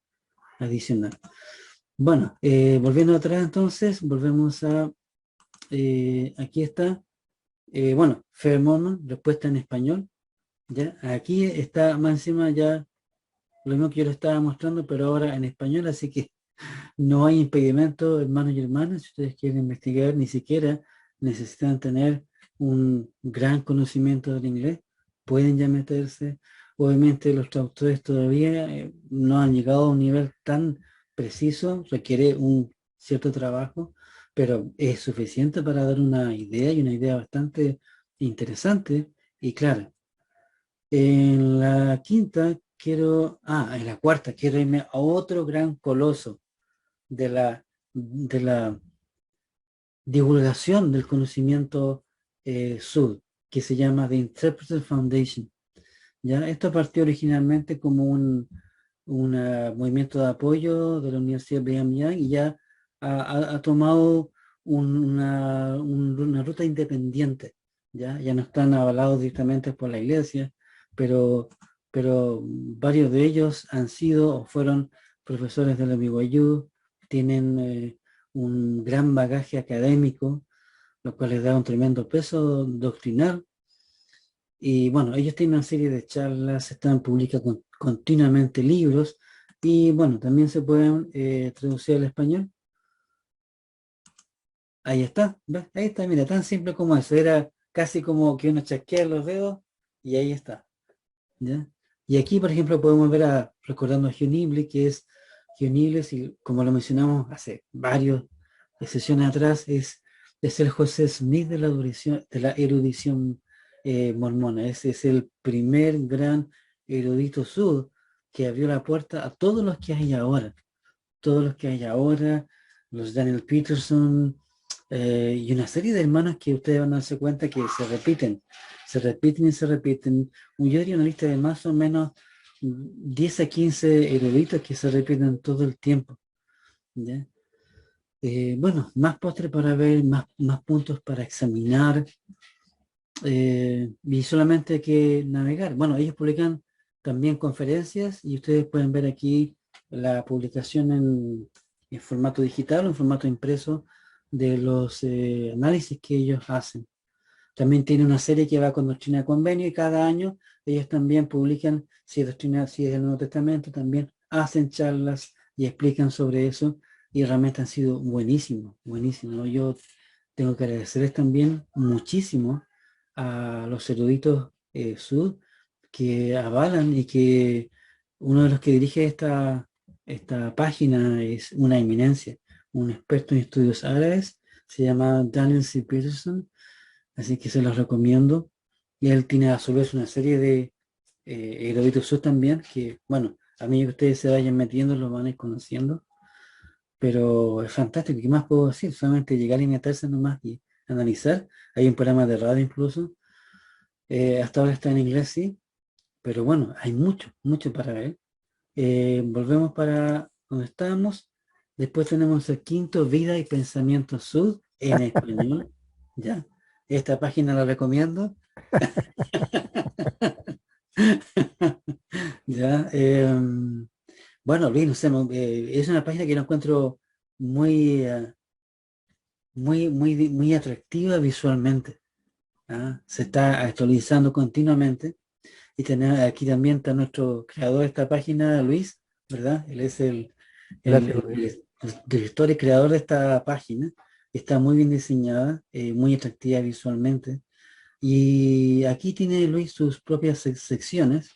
Bueno, volviendo atrás entonces, volvemos a, aquí está, bueno, Fair Mormon, respuesta en español, ¿ya? Aquí está más encima ya lo mismo que yo le estaba mostrando, pero ahora en español, así que no hay impedimento, hermanos y hermanas, si ustedes quieren investigar, ni siquiera necesitan tener un gran conocimiento del inglés, pueden ya meterse. Obviamente los traductores todavía no han llegado a un nivel tan preciso, requiere un cierto trabajo, pero es suficiente para dar una idea y una idea bastante interesante y clara. En la quinta en la cuarta quiero irme a otro gran coloso de la divulgación del conocimiento Sud, que se llama The Interpreter Foundation. ¿Ya? Esto partió originalmente como un movimiento de apoyo de la Universidad Brigham Young y ya ha tomado una ruta independiente. Ya no están avalados directamente por la iglesia, pero varios de ellos han sido o fueron profesores de la BYU, tienen un gran bagaje académico, lo cual les da un tremendo peso doctrinal. Y bueno, ellos tienen una serie de charlas, publican continuamente libros y bueno, también se pueden traducir al español. Ahí está, ¿ves? Ahí está, mira, tan simple como eso. Era casi como que uno chasquea los dedos y ahí está. ¿Ya? Y aquí, por ejemplo, podemos ver recordando a Hugh Nibley, que es Hugh Nibley, y como lo mencionamos hace varias sesiones atrás, es el José Smith de la erudición mormona. Ese es el primer gran erudito sud que abrió la puerta a todos los que hay ahora. Todos los que hay ahora, los Daniel Peterson, y una serie de hermanos que ustedes van a darse cuenta que se repiten y se repiten. Yo diría una lista de más o menos 10 a 15 eruditos que se repiten todo el tiempo. ¿Ya? Bueno, más postre para ver, más puntos para examinar, y solamente hay que navegar. Bueno, ellos publican también conferencias y ustedes pueden ver aquí la publicación en formato digital o en formato impreso de los análisis que ellos hacen. También tiene una serie que va con Doctrina de Convenio y cada año ellos también publican, si es doctrina, si es el Nuevo Testamento, también hacen charlas y explican sobre eso y realmente han sido buenísimos, buenísimos, ¿no? Yo tengo que agradecerles también muchísimo a los eruditos sud que avalan y que uno de los que dirige esta página es una eminencia, un experto en estudios árabes, se llama Daniel C. Peterson, así que se los recomiendo. Y él tiene a su vez una serie de eruditos sud también, que bueno, a mí que ustedes se vayan metiendo lo van a ir conociendo, pero es fantástico. ¿Qué más puedo decir? Solamente llegar y meterse nomás y analizar. Hay un programa de radio incluso. Hasta ahora está en inglés, sí, pero bueno, hay mucho, mucho para ver. Volvemos para donde estábamos. Después tenemos el quinto, Vida y Pensamiento Sud, en español. Ya, esta página la recomiendo. Ya, bueno, Luis, no sé, es una página que no encuentro muy, muy atractiva visualmente. ¿Ah? Se está actualizando continuamente. Y aquí también está nuestro creador de esta página, Luis, ¿verdad? Él es Gracias, Luis. el director y creador de esta página. Está muy bien diseñada, muy atractiva visualmente. Y aquí tiene Luis sus propias secciones.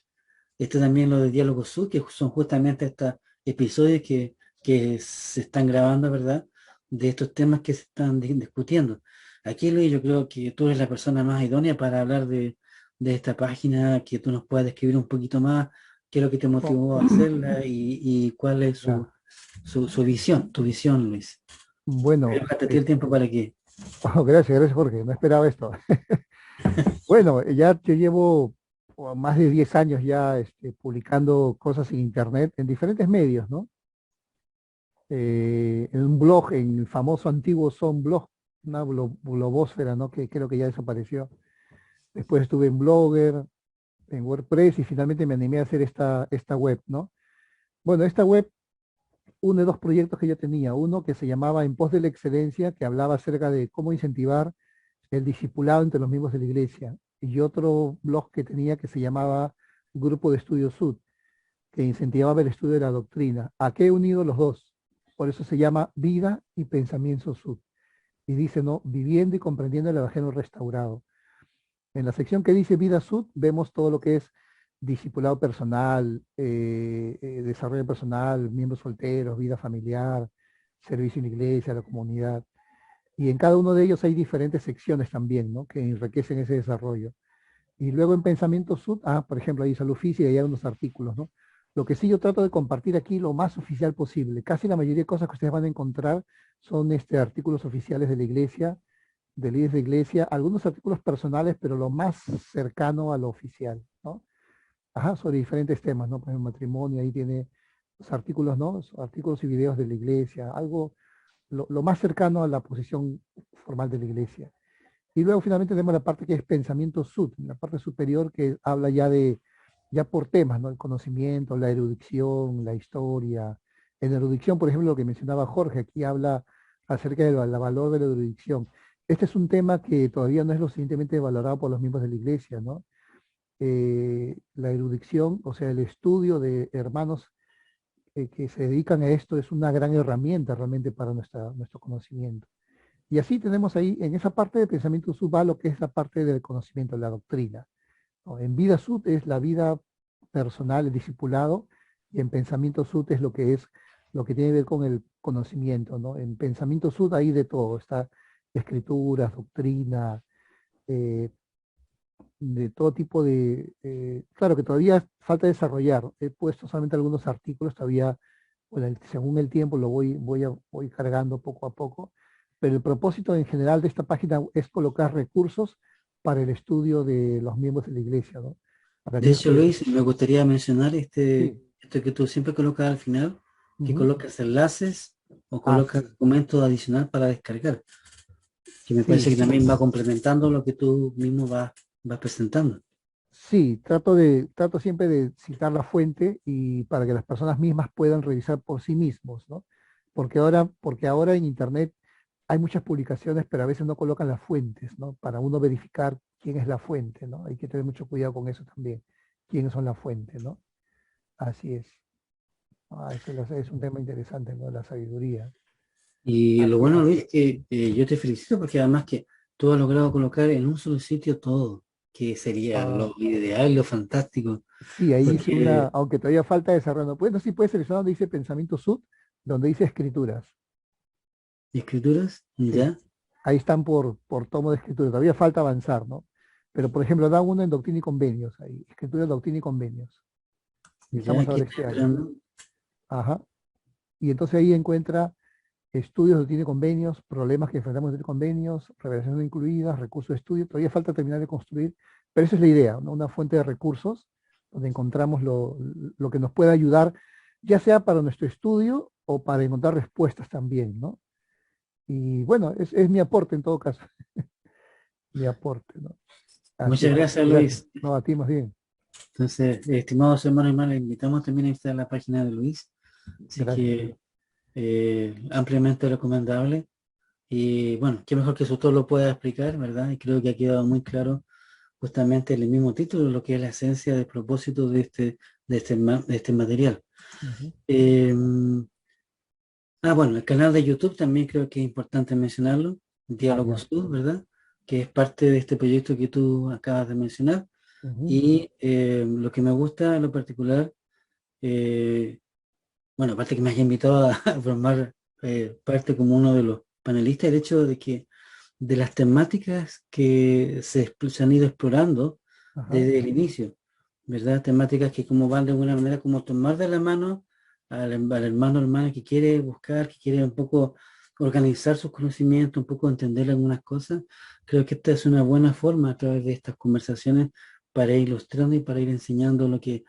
Este también lo de Diálogo Sur, que son justamente estos episodios que se están grabando, ¿verdad? De estos temas que se están discutiendo. Aquí, Luis, yo creo que tú eres la persona más idónea para hablar de esta página, que tú nos puedas describir un poquito más qué es lo que te Oh, motivó a hacerla y cuál es ya. su visión, tu visión, Luis. Bueno, Déjate a ti el tiempo para que... gracias, gracias, Jorge. No esperaba esto. Bueno, ya yo llevo más de 10 años ya publicando cosas en Internet, en diferentes medios, ¿no? En un blog, en el famoso antiguo Son Blog, una blogosfera, ¿no? Que creo que ya desapareció. Después estuve en Blogger, en WordPress y finalmente me animé a hacer esta web, ¿no? Bueno, esta web une dos proyectos que yo tenía. Uno que se llamaba En Pos de la Excelencia, que hablaba acerca de cómo incentivar el discipulado entre los miembros de la iglesia. Y otro blog que tenía que se llamaba Grupo de Estudios Sud, que incentivaba el estudio de la doctrina. ¿A qué he unido los dos? Por eso se llama Vida y Pensamiento Sud. Y dice, ¿no? Viviendo y comprendiendo el Evangelio restaurado. En la sección que dice Vida Sud, vemos todo lo que es discipulado personal, desarrollo personal, miembros solteros, vida familiar, servicio en la iglesia, la comunidad. Y en cada uno de ellos hay diferentes secciones también, ¿no? Que enriquecen ese desarrollo. Y luego en Pensamiento Sud, por ejemplo, hay salud física y hay unos artículos, ¿no? Lo que sí yo trato de compartir aquí lo más oficial posible. Casi la mayoría de cosas que ustedes van a encontrar son artículos oficiales de la iglesia, de líderes de iglesia, algunos artículos personales, pero lo más cercano a lo oficial, ¿no? Sobre diferentes temas, ¿no? Por ejemplo, matrimonio, ahí tiene los artículos, ¿no? Los artículos y videos de la iglesia, algo, lo más cercano a la posición formal de la iglesia. Y luego finalmente tenemos la parte que es pensamiento sud, la parte superior que habla ya por temas, ¿no? El conocimiento, la erudición, la historia. En erudición, por ejemplo, lo que mencionaba Jorge, aquí habla acerca del valor de la erudición. Este es un tema que todavía no es lo suficientemente valorado por los miembros de la iglesia, ¿no? la erudición, o sea, el estudio de hermanos que se dedican a esto es una gran herramienta realmente para nuestro conocimiento. Y así tenemos ahí, en esa parte de pensamiento sud va lo que es la parte del conocimiento, la doctrina, ¿no? En vida sud es la vida personal, el discipulado, y en pensamiento sud es lo que tiene que ver con el conocimiento, ¿no? En pensamiento sud hay de todo, está escrituras, doctrina, eh, de todo tipo claro que todavía falta desarrollar. He puesto solamente algunos artículos, todavía, bueno, según el tiempo voy cargando poco a poco, pero el propósito en general de esta página es colocar recursos para el estudio de los miembros de la iglesia, ¿no? Para De aquellos hecho, que... Luis, me gustaría mencionar Sí. esto que tú siempre colocas al final, que Ujú. colocas enlaces o colocas Sí, documentos adicional para descargar, que me sí, parece que también va complementando lo que tú mismo vas presentando. sí, trato siempre de citar la fuente y para que las personas mismas puedan revisar por sí mismos, ¿no? Porque ahora en Internet hay muchas publicaciones, pero a veces no colocan las fuentes, ¿no? Para uno verificar quién es la fuente, ¿no? Hay que tener mucho cuidado con eso también, quiénes son la fuente, ¿no? Así es. Es un tema interesante, ¿no? La sabiduría. Y lo Así bueno, es. Luis, que yo te felicito porque además que tú has logrado colocar en un solo sitio todo, que sería Ah, lo ideal, lo fantástico, sí, ahí hice una, porque aunque todavía falta desarrollo. Bueno, sí puedes seleccionar donde dice pensamiento sud, donde dice escrituras. escrituras, Sí, ya, ahí están por tomo de escritura. Todavía falta avanzar, ¿no? Pero, por ejemplo, da uno en doctrina y convenios, ahí, escritura, doctrina y convenios. ya Empezamos a aquí ver está este año. entrando. Ajá. Y entonces ahí encuentra estudios de doctrina y convenios, problemas que enfrentamos de convenios, revelaciones no incluidas, recursos de estudio. Todavía falta terminar de construir, pero esa es la idea, ¿no? Una fuente de recursos donde encontramos lo que nos pueda ayudar, ya sea para nuestro estudio o para encontrar respuestas también, ¿no? Y bueno, es mi aporte en todo caso, mi aporte, ¿no? Así Muchas es, pues, gracias, gracias. Luis. No, a ti más bien. Entonces, estimados hermanos y hermanas, le invitamos también a visitar la página de Luis, así Gracias. que ampliamente recomendable. Y bueno, qué mejor que su autor lo pueda explicar, ¿verdad? Y creo que ha quedado muy claro justamente en el mismo título lo que es la esencia del propósito de este material. Ujú. Eh, bueno, el canal de YouTube también creo que es importante mencionarlo, Ah, Diálogo ya. Sur, ¿verdad? Que es parte de este proyecto que tú acabas de mencionar. Ujú. Y lo que me gusta en lo particular, eh, bueno, aparte que me haya invitado a, a formar parte como uno de los panelistas, el hecho de que de las temáticas que se han ido explorando Ajá. desde el inicio, ¿verdad? Temáticas que como van de alguna manera como tomar de la mano al hermano o hermana que quiere buscar, que quiere un poco organizar sus conocimientos, un poco entender algunas cosas. Creo que esta es una buena forma a través de estas conversaciones para ir ilustrando y para ir enseñando lo que,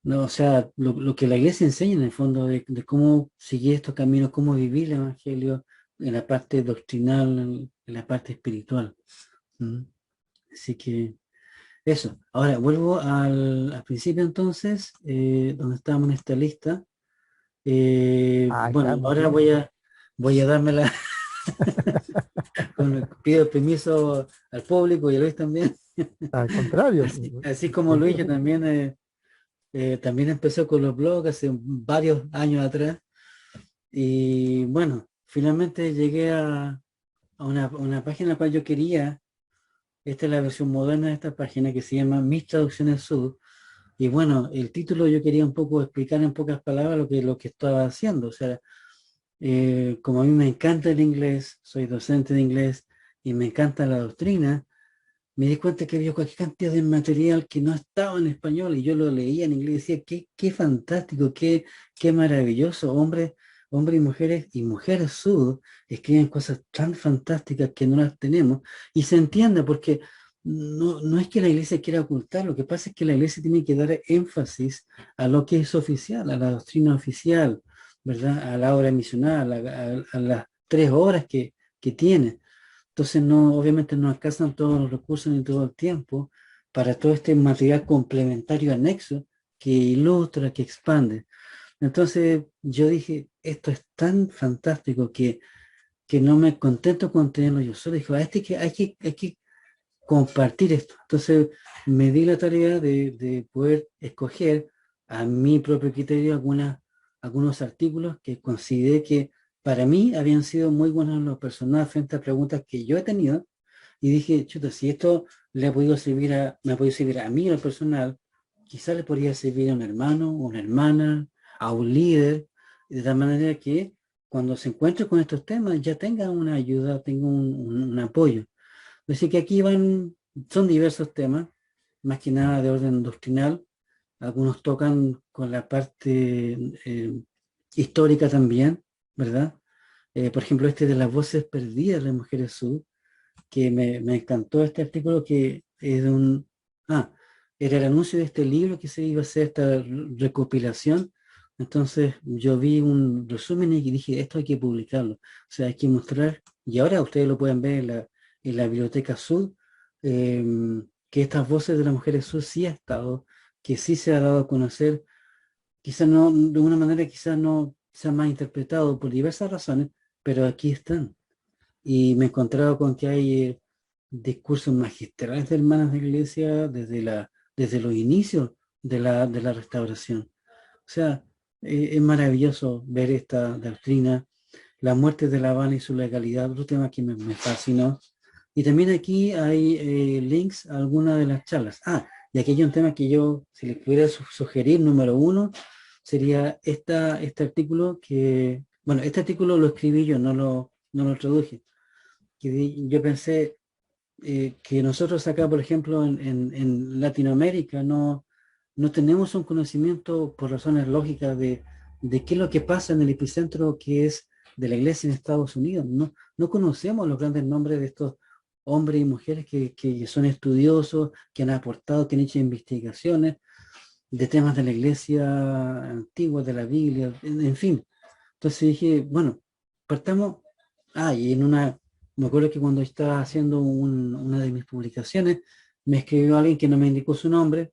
no, o sea, lo que la iglesia enseña en el fondo de cómo seguir estos caminos, cómo vivir el evangelio en la parte doctrinal, en la parte espiritual. ¿Mm? Así que eso. Ahora vuelvo al principio entonces, donde estábamos en esta lista. Ah, está Bueno, muy ahora bien. voy a dármela, pido permiso al público y a Luis también. Al contrario, Así como Luis, yo bienvenido. también, también empecé con los blogs hace varios años atrás. Y bueno, finalmente llegué a una página a la cual yo quería. Esta es la versión moderna de esta página que se llama Mis Traducciones Sud. Y bueno, el título yo quería un poco explicar en pocas palabras lo que estaba haciendo. O sea, como a mí me encanta el inglés, soy docente de inglés y me encanta la doctrina, me di cuenta que había cualquier cantidad de material que no estaba en español y yo lo leía en inglés y decía, qué fantástico, qué maravilloso, hombres y mujeres sud escriben cosas tan fantásticas que no las tenemos y se entiende porque no es que la iglesia quiera ocultar, lo que pasa es que la iglesia tiene que dar énfasis a lo que es oficial, a la doctrina oficial, ¿verdad? A la obra misional, a las 3 horas que tiene. Entonces no, obviamente no alcanzan todos los recursos ni todo el tiempo para todo este material complementario anexo que ilustra, que expande. Entonces yo dije, esto es tan fantástico que no me contento con tenerlo yo solo. Dije, hay que compartir esto. Entonces me di la tarea de poder escoger a mi propio criterio algunos artículos que consideré que para mí habían sido muy buenos en lo personal frente a preguntas que yo he tenido, y dije, chuta, si esto le ha podido servir me ha podido servir a mí en lo personal, quizás le podría servir a un hermano, a una hermana, a un líder, de tal manera que cuando se encuentre con estos temas ya tenga una ayuda, tenga un apoyo. Así que aquí son diversos temas, más que nada de orden doctrinal. Algunos tocan con la parte histórica también, ¿verdad? Por ejemplo, este de las voces perdidas de las mujeres sud, que me encantó este artículo, que es era el anuncio de este libro que se iba a hacer, esta recopilación. Entonces yo vi un resumen y dije, esto hay que publicarlo, o sea, hay que mostrar, y ahora ustedes lo pueden ver en la Biblioteca Sud, que estas voces de las mujeres sud sí ha estado, que sí se ha dado a conocer, quizás no, de una manera quizás no sea más interpretado por diversas razones, pero aquí están. Y me he encontrado con que hay discursos magistrales de hermanas de la iglesia desde los inicios de la restauración. O sea, es maravilloso ver esta doctrina, la muerte de La Habana y su legalidad, otro tema que me fascinó. Y también aquí hay links a algunas de las charlas. Y aquí hay un tema que yo, si les pudiera sugerir, número 1, sería este artículo que, bueno, este artículo lo escribí yo, no lo traduje. Yo pensé que nosotros acá, por ejemplo, en Latinoamérica, no tenemos un conocimiento por razones lógicas de qué es lo que pasa en el epicentro que es de la iglesia en Estados Unidos. No conocemos los grandes nombres de estos hombres y mujeres que son estudiosos, que han aportado, que han hecho investigaciones de temas de la iglesia antigua, de la Biblia, en fin. Entonces dije, bueno, partamos. Y me acuerdo que cuando estaba haciendo una de mis publicaciones, me escribió alguien que no me indicó su nombre,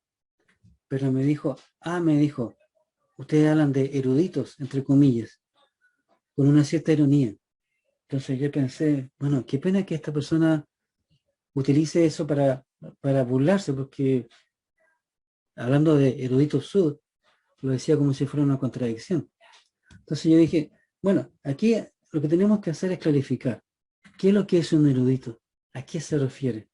pero me dijo, ustedes hablan de eruditos, entre comillas, con una cierta ironía. Entonces yo pensé, bueno, qué pena que esta persona utilice eso para burlarse, porque hablando de eruditos sud, lo decía como si fuera una contradicción. Entonces yo dije, bueno, aquí lo que tenemos que hacer es clarificar qué es lo que es un erudito, a qué se refiere,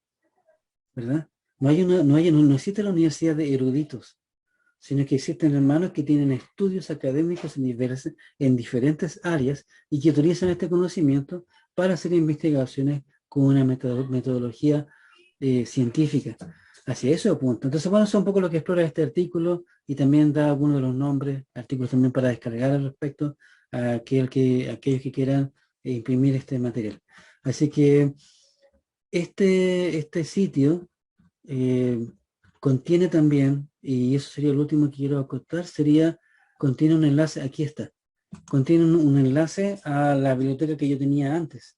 ¿verdad? No existe la universidad de eruditos, sino que existen hermanos que tienen estudios académicos en diferentes áreas y que utilizan este conocimiento para hacer investigaciones con una metodología científica. Hacia eso apunta. Entonces, bueno, eso es un poco lo que explora este artículo, y también da algunos de los nombres, artículos también para descargar al respecto a aquellos que quieran imprimir este material. Así que este sitio contiene también, y eso sería lo último que quiero acotar, contiene un enlace, aquí está, contiene un enlace a la biblioteca que yo tenía antes,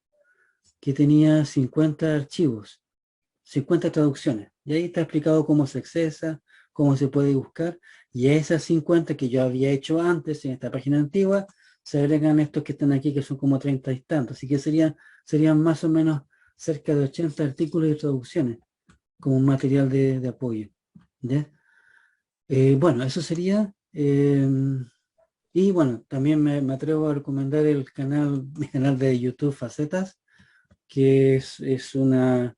que tenía 50 archivos, 50 traducciones, y ahí está explicado cómo se accesa, cómo se puede buscar, y a esas 50 que yo había hecho antes en esta página antigua, se agregan estos que están aquí, que son como 30 y tantos, así que serían más o menos cerca de 80 artículos y traducciones como un material de apoyo. ¿Ya? Bueno, eso sería. Y bueno, también me atrevo a recomendar mi canal de YouTube Facetas, que es un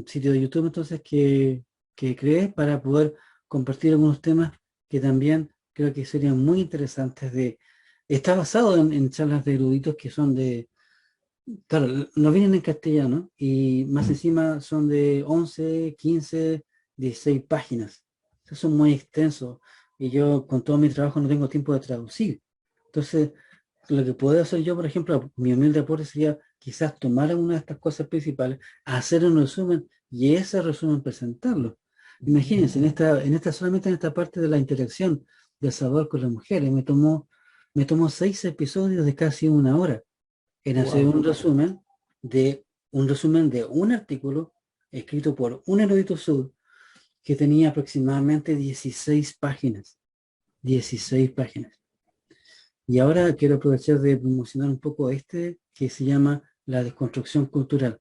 sitio de YouTube entonces que creé para poder compartir algunos temas que también creo que serían muy interesantes. Está basado en charlas de eruditos que son claro, no vienen en castellano y más encima son de 11, 15, 16 páginas. Esos son muy extensos y yo con todo mi trabajo no tengo tiempo de traducir. Entonces, lo que puedo hacer yo, por ejemplo, mi humilde aporte sería quizás tomar alguna de estas cosas principales, hacer un resumen y ese resumen presentarlo. Imagínense, solamente en esta parte de la interacción de Salvador con las mujeres, me tomó 6 episodios de casi 1 hora en hacer un resumen de un artículo escrito por un erudito sud que tenía aproximadamente 16 páginas. 16 páginas. Y ahora quiero aprovechar de promocionar un poco que se llama la desconstrucción cultural,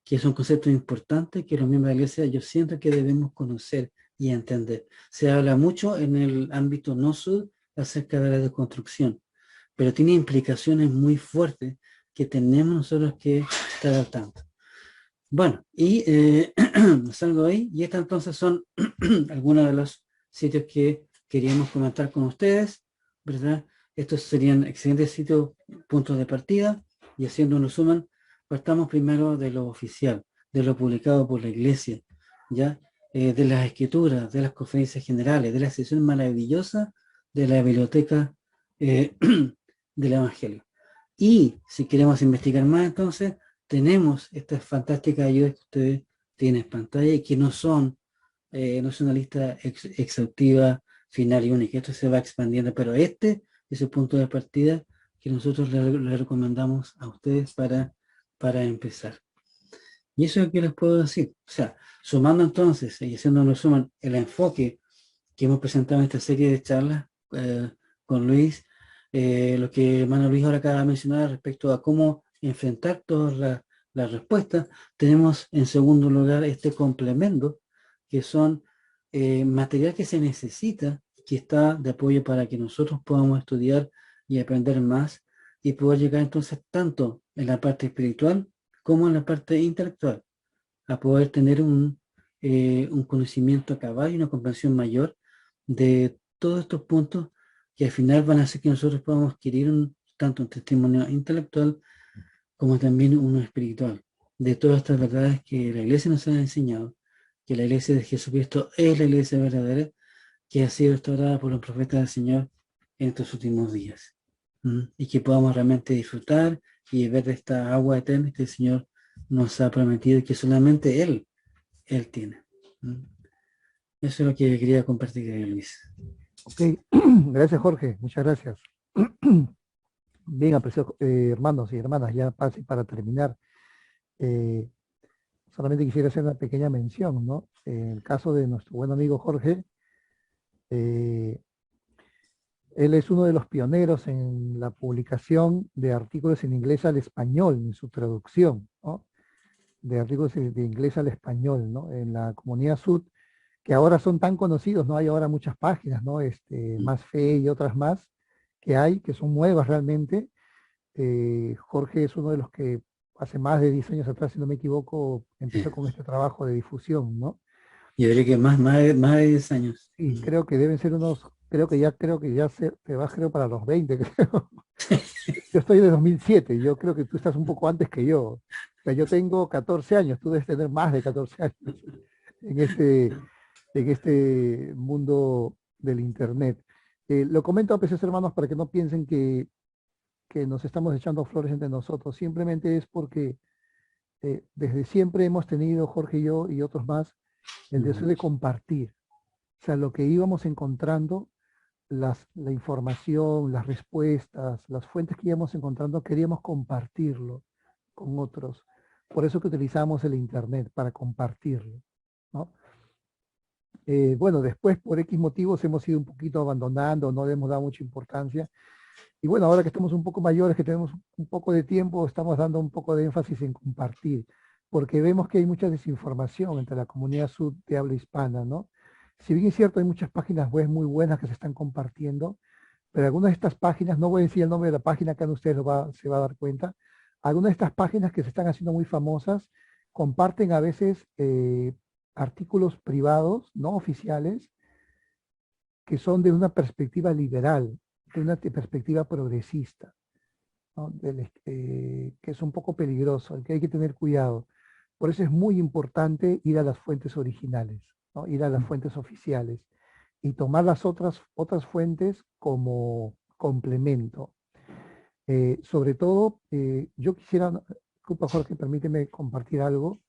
que es un concepto importante que los miembros de la iglesia yo siento que debemos conocer y entender. Se habla mucho en el ámbito no sud acerca de la desconstrucción, pero tiene implicaciones muy fuertes que tenemos nosotros que estar al tanto. Bueno, y salgo ahí, y estas entonces son algunos de los sitios que queríamos comentar con ustedes, ¿verdad? Estos serían excelentes sitios, puntos de partida, y haciendo un resumen, partamos primero de lo oficial, de lo publicado por la iglesia, ¿ya? De las escrituras, de las conferencias generales, de la sesión maravillosa de la biblioteca del Evangelio. Y si queremos investigar más, entonces, tenemos estas fantásticas ayudas que ustedes tienen en pantalla y que no son una lista exhaustiva, final y única. Esto se va expandiendo, pero este es el punto de partida que nosotros le recomendamos a ustedes para empezar. Y eso es lo que les puedo decir. O sea, sumando entonces y haciendo un resumen, el enfoque que hemos presentado en esta serie de charlas con Luis, lo que hermano Luis ahora acaba de mencionar respecto a cómo enfrentar todas las respuestas, tenemos en segundo lugar este complemento, que son material que se necesita, que está de apoyo para que nosotros podamos estudiar y aprender más y poder llegar entonces tanto en la parte espiritual como en la parte intelectual, a poder tener un conocimiento acabado y una comprensión mayor de todos estos puntos que al final van a hacer que nosotros podamos adquirir tanto un testimonio intelectual como también uno espiritual, de todas estas verdades que la iglesia nos ha enseñado, que la iglesia de Jesucristo es la iglesia verdadera, que ha sido restaurada por los profetas del Señor en estos últimos días. Y que podamos realmente disfrutar y ver de esta agua eterna que el Señor nos ha prometido y que solamente Él tiene. Eso es lo que quería compartir con Luis. Ok, gracias Jorge, muchas gracias. Bien, apreciados hermanos y hermanas, ya para terminar, solamente quisiera hacer una pequeña mención, ¿no? En el caso de nuestro buen amigo Jorge, él es uno de los pioneros en la publicación de artículos en inglés al español, en su traducción, ¿no? De artículos de inglés al español, ¿no? En la comunidad sud, que ahora son tan conocidos, ¿no? Hay ahora muchas páginas, ¿no? Más Fe y otras más que son nuevas realmente. Jorge es uno de los que hace más de 10 años atrás, si no me equivoco, empezó con este trabajo de difusión, ¿no? Yo diría que más de 10 años. Y creo que deben ser creo que ya te vas creo para los 20, creo. Yo estoy de 2007, yo creo que tú estás un poco antes que yo. O sea, yo tengo 14 años, tú debes tener más de 14 años en este mundo del Internet. Lo comento a veces, hermanos, para que no piensen que nos estamos echando flores entre nosotros. Simplemente es porque desde siempre hemos tenido, Jorge y yo y otros más, el deseo de compartir. O sea, lo que íbamos encontrando, la información, las respuestas, las fuentes que íbamos encontrando, queríamos compartirlo con otros. Por eso que utilizamos el Internet, para compartirlo, ¿no? Bueno, después por X motivos hemos ido un poquito abandonando, no le hemos dado mucha importancia. Y bueno, ahora que estamos un poco mayores, que tenemos un poco de tiempo, estamos dando un poco de énfasis en compartir, porque vemos que hay mucha desinformación entre la comunidad sud de habla hispana, ¿no? Si bien es cierto, hay muchas páginas web muy buenas que se están compartiendo, pero algunas de estas páginas, no voy a decir el nombre de la página, acá ustedes se va a dar cuenta, algunas de estas páginas que se están haciendo muy famosas comparten a veces artículos privados, no oficiales, que son de una perspectiva liberal, de una perspectiva progresista, ¿no? Que es un poco peligroso, que hay que tener cuidado. Por eso es muy importante ir a las fuentes originales, ¿no? Ir a las fuentes oficiales y tomar las otras fuentes como complemento. Sobre todo, yo quisiera, disculpa Jorge, permíteme compartir algo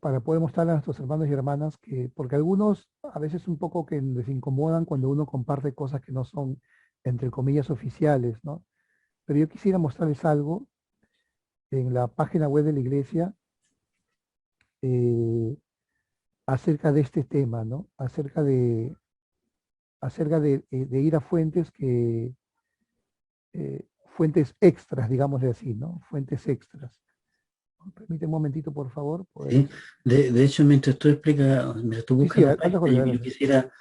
para poder mostrarle a nuestros hermanos y hermanas porque algunos a veces un poco que les incomodan cuando uno comparte cosas que no son, entre comillas, oficiales, ¿no? Pero yo quisiera mostrarles algo en la página web de la iglesia acerca de este tema, ¿no? Acerca de ir a fuentes fuentes extras, digámosle así, ¿no? Fuentes extras. Permíteme un momentito, por favor. ¿sí? De hecho, mientras tú explicas, mientras tú Sí, buscas sí, la anda, página, Jorge, yo adelante. quisiera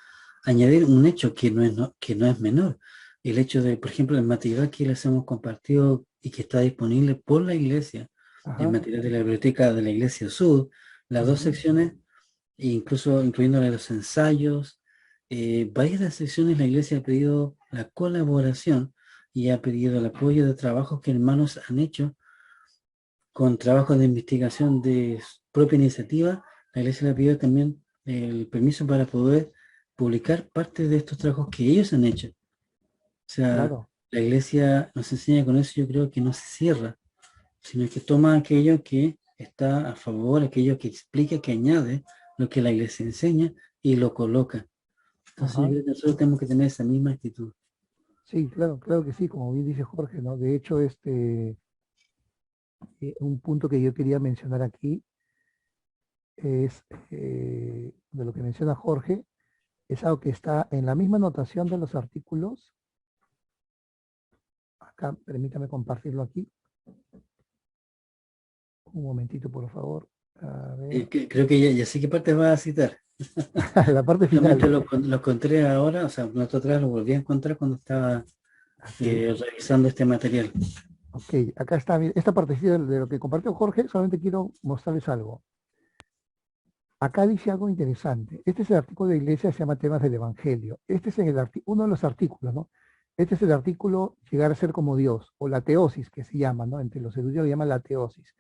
añadir un hecho que que no es menor. El hecho de, por ejemplo, el material que les hemos compartido y que está disponible por la iglesia, el Ajá. material de la biblioteca de la Iglesia Sur, las dos Ujú. secciones, e incluso incluyéndole los ensayos, varias de las secciones la iglesia ha pedido la colaboración y ha pedido el apoyo de trabajos que hermanos han hecho con trabajos de investigación de su propia iniciativa. La iglesia le ha pedido también el permiso para poder publicar parte de estos trabajos que ellos han hecho. O sea, Claro. la iglesia nos enseña con eso, yo creo que no se cierra, sino que toma aquello que está a favor, aquello que explica, que añade lo que la iglesia enseña y lo coloca. Entonces yo Ajá. creo que nosotros tenemos que tener esa misma actitud. Sí, claro, claro que sí, como bien dice Jorge, ¿no? De hecho, un punto que yo quería mencionar aquí es de lo que menciona Jorge, es algo que está en la misma anotación de los artículos. Acá, permítame compartirlo aquí. Un momentito, por favor. A ver, Creo que ya sé qué parte vas a citar. la parte Justamente final. lo encontré ahora, o sea, un rato atrás lo volví a encontrar cuando estaba Así. revisando este material. Ok, acá está esta partecita de lo que compartió Jorge, solamente quiero mostrarles algo. Acá dice algo interesante. Este es el artículo de iglesia, se llama Temas del Evangelio. Este es uno de los artículos, ¿no? Este es el artículo Llegar a ser como Dios, o la teosis que se llama, ¿no? Entre los eruditos le llaman la teosis.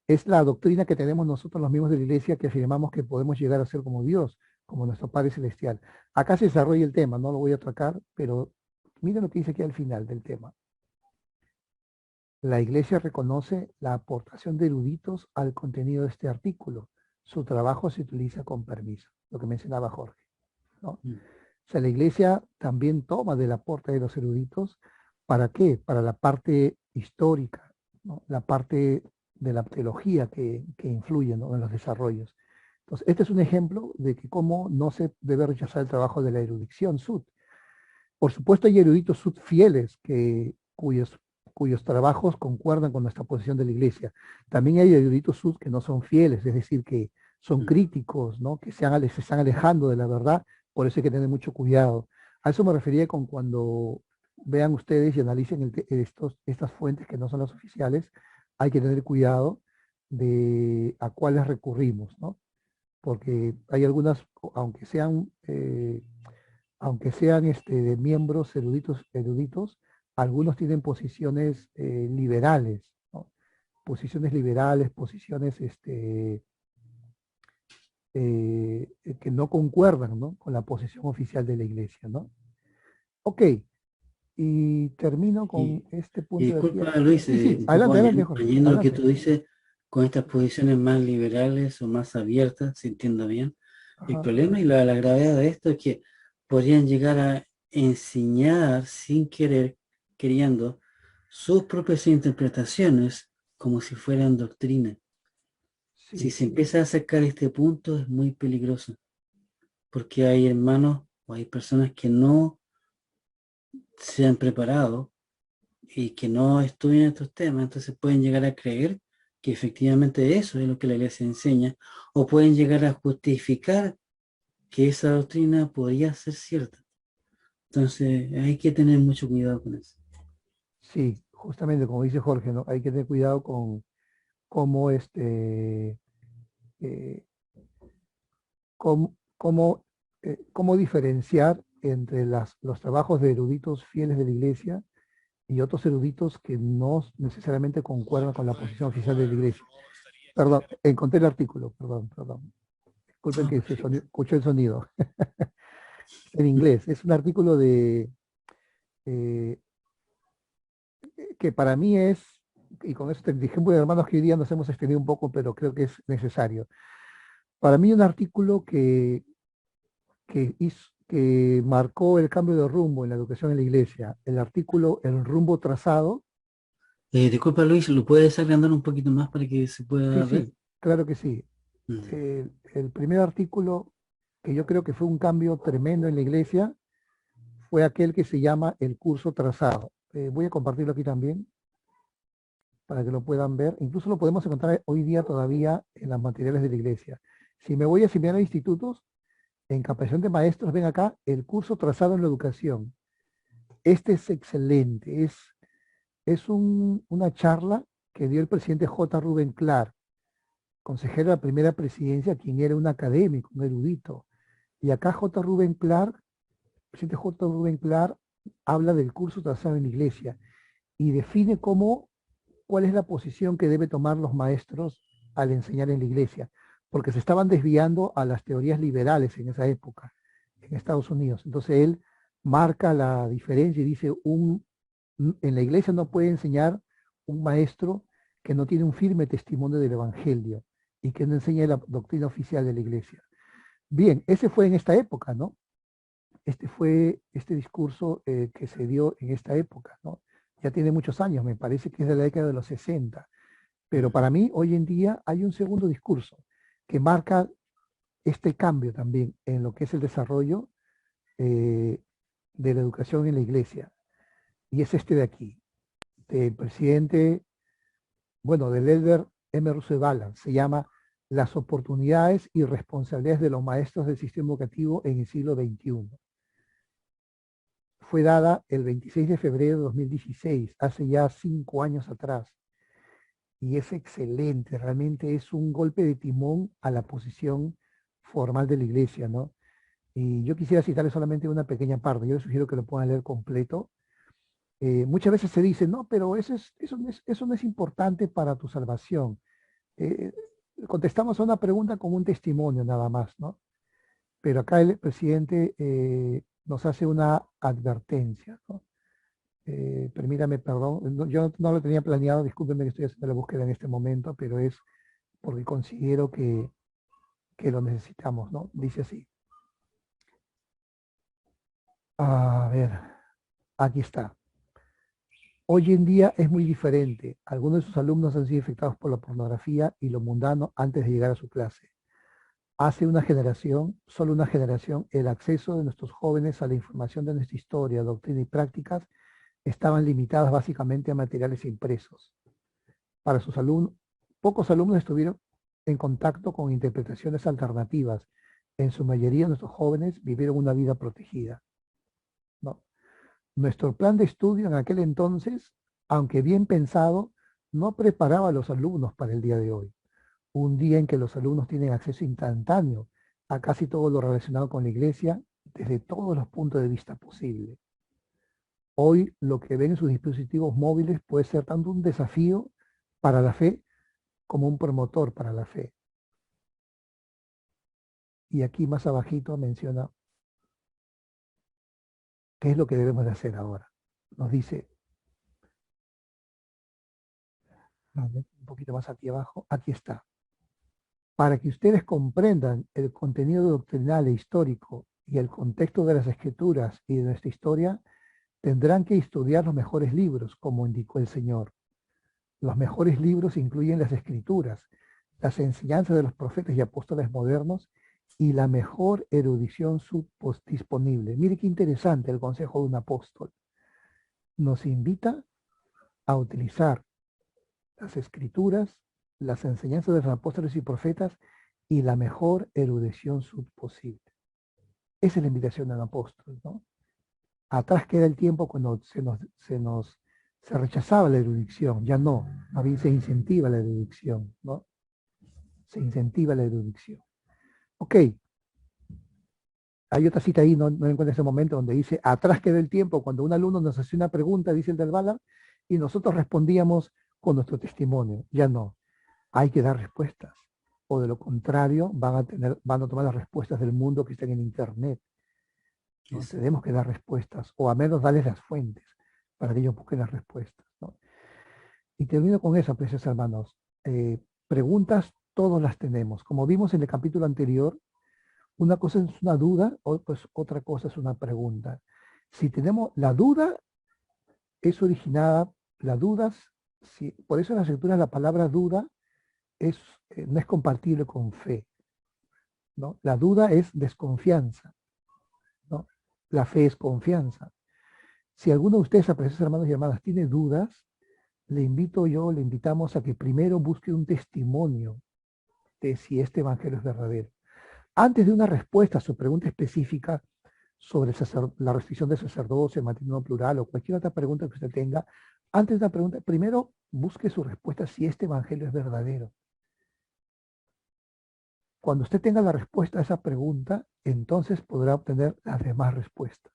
Es la doctrina que tenemos nosotros los mismos de la iglesia que afirmamos que podemos llegar a ser como Dios, como nuestro Padre Celestial. Acá se desarrolla el tema, no lo voy a atracar, pero miren lo que dice aquí al final del tema. La Iglesia reconoce la aportación de eruditos al contenido de este artículo. Su trabajo se utiliza con permiso, lo que mencionaba Jorge, ¿no? Mm. O sea, la Iglesia también toma del aporte de los eruditos. ¿Para qué? Para la parte histórica, ¿no? La parte de la teología que influye, ¿no? En los desarrollos. Entonces, este es un ejemplo de que cómo no se debe rechazar el trabajo de la erudición sud. Por supuesto, hay eruditos fieles cuyos trabajos concuerdan con nuestra posición de la iglesia. También hay eruditos sud que no son fieles, es decir, que son Mm. críticos, ¿no? Que se están alejando de la verdad, por eso hay que tener mucho cuidado. A eso me refería con cuando vean ustedes y analicen estas fuentes que no son las oficiales, hay que tener cuidado de a cuáles recurrimos, ¿no? Porque hay algunas, aunque sean de miembros eruditos, algunos tienen posiciones liberales, ¿no? Posiciones liberales, posiciones que no concuerdan, ¿no? Con la posición oficial de la iglesia, ¿no? Ok, y termino con Y, este y punto de aquí. disculpa, Luis, Sí, sí, un poco adelante, adelante, Jorge, añadiendo lo que adelante. tú dices, con estas posiciones más liberales o más abiertas, si entiendo bien, el Ajá, problema y la gravedad de esto es que podrían llegar a enseñar sin querer, queriendo, sus propias interpretaciones como si fueran doctrina. Si sí, se empieza a acercar este punto es muy peligroso, porque hay hermanos o hay personas que no se han preparado y que no estudian estos temas, entonces pueden llegar a creer que efectivamente eso es lo que la iglesia enseña, o pueden llegar a justificar que esa doctrina podría ser cierta. Entonces hay que tener mucho cuidado con eso. sí, justamente como dice Jorge, ¿no? Hay que tener cuidado con cómo eh, cómo diferenciar entre los trabajos de eruditos fieles de la iglesia y otros eruditos que no necesariamente concuerdan con la posición oficial de la iglesia. Perdón, encontré el artículo, perdón. Disculpen Ah, que perfecto. escuché el sonido. En inglés, es un artículo eh, que para mí y con esto te dije, bueno, hermanos, que hoy día nos hemos extendido un poco, pero creo que es necesario. Para mí un artículo que marcó el cambio de rumbo en la educación en la iglesia, el artículo El rumbo trazado. Disculpa Luis, ¿lo puedes agrandar un poquito más para que se Sí, pueda ver? sí, claro que sí. Mm. El primer artículo que yo creo que fue un cambio tremendo en la iglesia fue aquel que se llama El curso trazado. Voy a compartirlo aquí también para que lo puedan ver. Incluso lo podemos encontrar hoy día todavía en los materiales de la iglesia. Si me voy a similar a institutos, en capacitación de maestros, ven acá, el curso trazado en la educación. Este es excelente. Es una charla que dio el presidente J. Rubén Clark, consejero de la primera presidencia, quien era un académico, un erudito. Y acá J. Rubén Clark, el presidente J. Rubén Clark, habla del curso trazado en la iglesia y define cuál es la posición que deben tomar los maestros al enseñar en la iglesia, porque se estaban desviando a las teorías liberales en esa época, en Estados Unidos. Entonces él marca la diferencia y dice, en la iglesia no puede enseñar un maestro que no tiene un firme testimonio del evangelio y que no enseña la doctrina oficial de la iglesia. Bien, ese fue en esta época, ¿no? Este discurso que se dio en esta época, ¿no? Ya tiene muchos años, me parece que es de la década de los 60. Pero para mí, hoy en día, hay un segundo discurso que marca este cambio también en lo que es el desarrollo de la educación en la iglesia. Y es este de aquí, del presidente, bueno, del elder M. Russell Ballard. Se llama Las oportunidades y responsabilidades de los maestros del sistema educativo en el siglo XXI. Fue dada el 26 de febrero de 2016, hace ya 5 años atrás. Y es excelente, realmente es un golpe de timón a la posición formal de la iglesia, ¿no? Y yo quisiera citarle solamente una pequeña parte, yo les sugiero que lo puedan leer completo. Muchas veces se dice, no, pero eso no es importante para tu salvación. Contestamos a una pregunta con un testimonio nada más, ¿no? Pero acá el presidente nos hace una advertencia, ¿no? Permítame, perdón, yo no lo tenía planeado, discúlpenme que estoy haciendo la búsqueda en este momento, pero es porque considero que lo necesitamos, ¿no? Dice así. A ver, aquí está. Hoy en día es muy diferente. Algunos de sus alumnos han sido afectados por la pornografía y lo mundano antes de llegar a su clase. Hace una generación, solo una generación, el acceso de nuestros jóvenes a la información de nuestra historia, doctrina y prácticas estaban limitadas básicamente a materiales impresos. Para sus alumnos, pocos alumnos estuvieron en contacto con interpretaciones alternativas. En su mayoría, nuestros jóvenes vivieron una vida protegida, ¿no? Nuestro plan de estudio en aquel entonces, aunque bien pensado, no preparaba a los alumnos para el día de hoy. Un día en que los alumnos tienen acceso instantáneo a casi todo lo relacionado con la iglesia desde todos los puntos de vista posibles. Hoy lo que ven en sus dispositivos móviles puede ser tanto un desafío para la fe como un promotor para la fe. Y aquí más abajito menciona qué es lo que debemos de hacer ahora. Nos dice, un poquito más aquí abajo, aquí está. Para que ustedes comprendan el contenido doctrinal e histórico y el contexto de las escrituras y de nuestra historia, tendrán que estudiar los mejores libros, como indicó el Señor. Los mejores libros incluyen las escrituras, las enseñanzas de los profetas y apóstoles modernos y la mejor erudición disponible. Mire qué interesante el consejo de un apóstol. Nos invita a utilizar las escrituras, las enseñanzas de los apóstoles y profetas y la mejor erudición posible. Esa es la invitación del apóstol, ¿no? Atrás queda el tiempo cuando se rechazaba la erudición, ya no, a veces se incentiva la erudición, ¿no? Se incentiva la erudición. Ok. Hay otra cita ahí, no encuentro en ese momento, donde dice, atrás queda el tiempo cuando un alumno nos hacía una pregunta, dice el del Ballard, y nosotros respondíamos con nuestro testimonio. Ya no. Hay que dar respuestas. O de lo contrario, van a tomar las respuestas del mundo que están en Internet. ¿No? Tenemos que dar respuestas, o a menos darles las fuentes para que ellos busquen las respuestas, ¿no? Y termino con eso, precios hermanos. Preguntas, todos las tenemos. Como vimos en el capítulo anterior, una cosa es una duda, pues otra cosa es una pregunta. Si tenemos la duda, es originada, las dudas, por eso en las escrituras la palabra duda no es compatible con fe, ¿no? La duda es desconfianza, ¿no? La fe es confianza. Si alguno de ustedes, apreciados hermanos y hermanas, tiene dudas, le invitamos a que primero busque un testimonio de si este evangelio es verdadero. Antes de una respuesta a su pregunta específica sobre la restricción del sacerdocio, el matrimonio plural o cualquier otra pregunta que usted tenga, antes de la pregunta, primero busque su respuesta si este evangelio es verdadero. Cuando usted tenga la respuesta a esa pregunta, entonces podrá obtener las demás respuestas.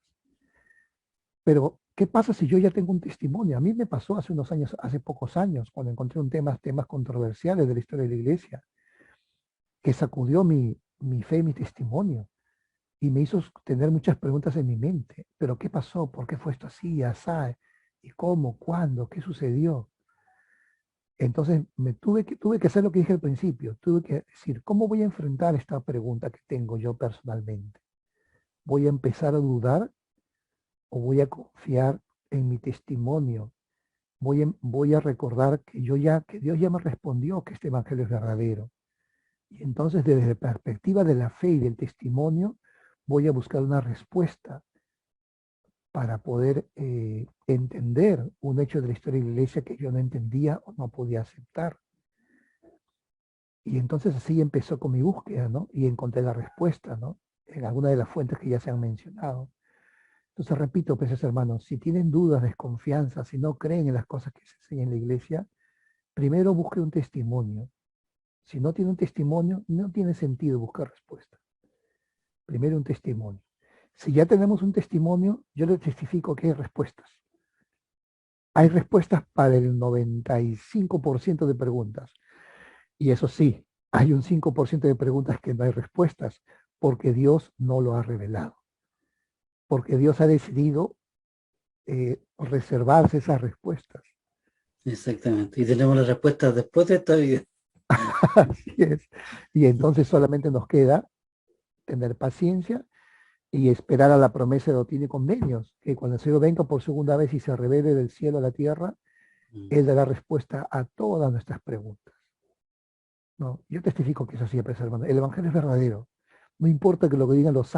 Pero, ¿qué pasa si yo ya tengo un testimonio? A mí me pasó hace unos años, hace pocos años, cuando encontré temas controversiales de la historia de la iglesia, que sacudió mi fe y mi testimonio y me hizo tener muchas preguntas en mi mente. ¿Pero qué pasó? ¿Por qué fue esto así, así? ¿Y cómo? ¿Cuándo? ¿Qué sucedió? Entonces tuve que hacer lo que dije al principio. Tuve que decir, ¿cómo voy a enfrentar esta pregunta que tengo yo personalmente? ¿Voy a empezar a dudar o voy a confiar en mi testimonio? Voy a recordar que Dios ya me respondió que este evangelio es verdadero. Y entonces, desde la perspectiva de la fe y del testimonio, voy a buscar una respuesta para poder entender un hecho de la historia de la iglesia que yo no entendía o no podía aceptar. Y entonces así empezó con mi búsqueda, ¿no? Y encontré la respuesta, ¿no? En alguna de las fuentes que ya se han mencionado. Entonces, repito, pues, hermanos, si tienen dudas, desconfianza, si no creen en las cosas que se enseñan en la iglesia, primero busque un testimonio. Si no tiene un testimonio, no tiene sentido buscar respuesta. Primero un testimonio. Si ya tenemos un testimonio, yo le testifico que hay respuestas. Hay respuestas para el 95% de preguntas. Y eso sí, hay un 5% de preguntas que no hay respuestas, porque Dios no lo ha revelado. Porque Dios ha decidido reservarse esas respuestas. Exactamente. Y tenemos las respuestas después de esta vida. Así es. Y entonces solamente nos queda tener paciencia y esperar a la promesa de doctrina y convenios, que cuando el Señor venga por segunda vez y se revele del cielo a la tierra, Él dará respuesta a todas nuestras preguntas. No, yo testifico que es así, hermano. El Evangelio es verdadero. No importa que lo que digan los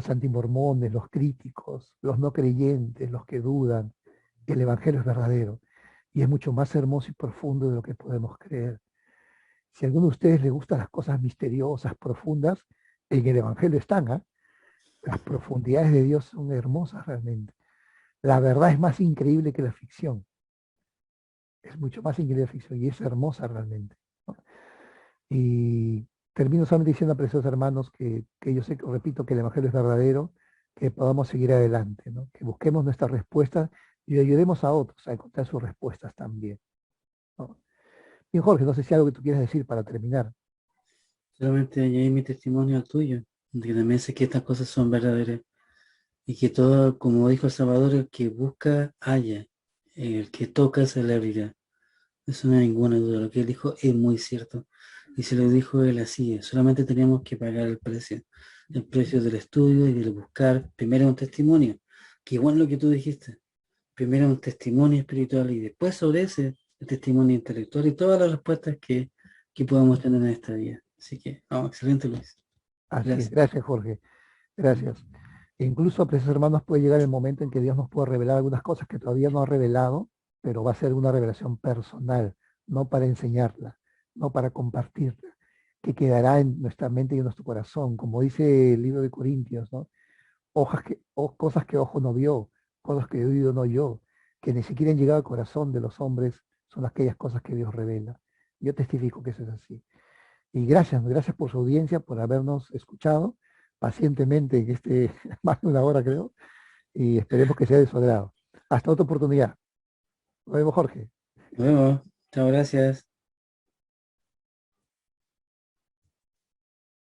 antimormones, los críticos, los no creyentes, los que dudan, el Evangelio es verdadero. Y es mucho más hermoso y profundo de lo que podemos creer. Si a alguno de ustedes les gustan las cosas misteriosas, profundas, en el Evangelio están, ¿eh? Las profundidades de Dios son hermosas realmente. La verdad es más increíble que la ficción. Es mucho más increíble que la ficción y es hermosa realmente, ¿no? Y termino solamente diciendo, preciosos hermanos, que yo sé, repito, que el Evangelio es verdadero, que podamos seguir adelante, ¿no? Que busquemos nuestras respuestas y ayudemos a otros a encontrar sus respuestas también, ¿no? Bien, Jorge, no sé si hay algo que tú quieras decir para terminar. Solamente añadir mi testimonio al tuyo, de que también sé que estas cosas son verdaderas y que todo, como dijo el Salvador, el que busca, halla, el que toca, se le abrirá. Eso no hay ninguna duda, lo que él dijo es muy cierto. Y se lo dijo él así, solamente teníamos que pagar el precio del estudio y del buscar, primero un testimonio, que igual lo que tú dijiste, primero un testimonio espiritual y después sobre ese el testimonio intelectual y todas las respuestas que podamos tener en esta vida. Así que, excelente, Luis. Así es, Gracias. gracias, Jorge. Gracias. E incluso, preciosos hermanos, puede llegar el momento en que Dios nos pueda revelar algunas cosas que todavía no ha revelado, pero va a ser una revelación personal, no para enseñarla, no para compartirla, que quedará en nuestra mente y en nuestro corazón, como dice el libro de Corintios, ¿no? Cosas que ojo no vio, cosas que oído no oyó, que ni siquiera han llegado al corazón de los hombres, son aquellas cosas que Dios revela. Yo testifico que eso es así. Y gracias por su audiencia, por habernos escuchado pacientemente en más de una hora creo, y esperemos que sea de su agrado. Hasta otra oportunidad. Nos vemos, Jorge. Nos vemos. Chao, gracias.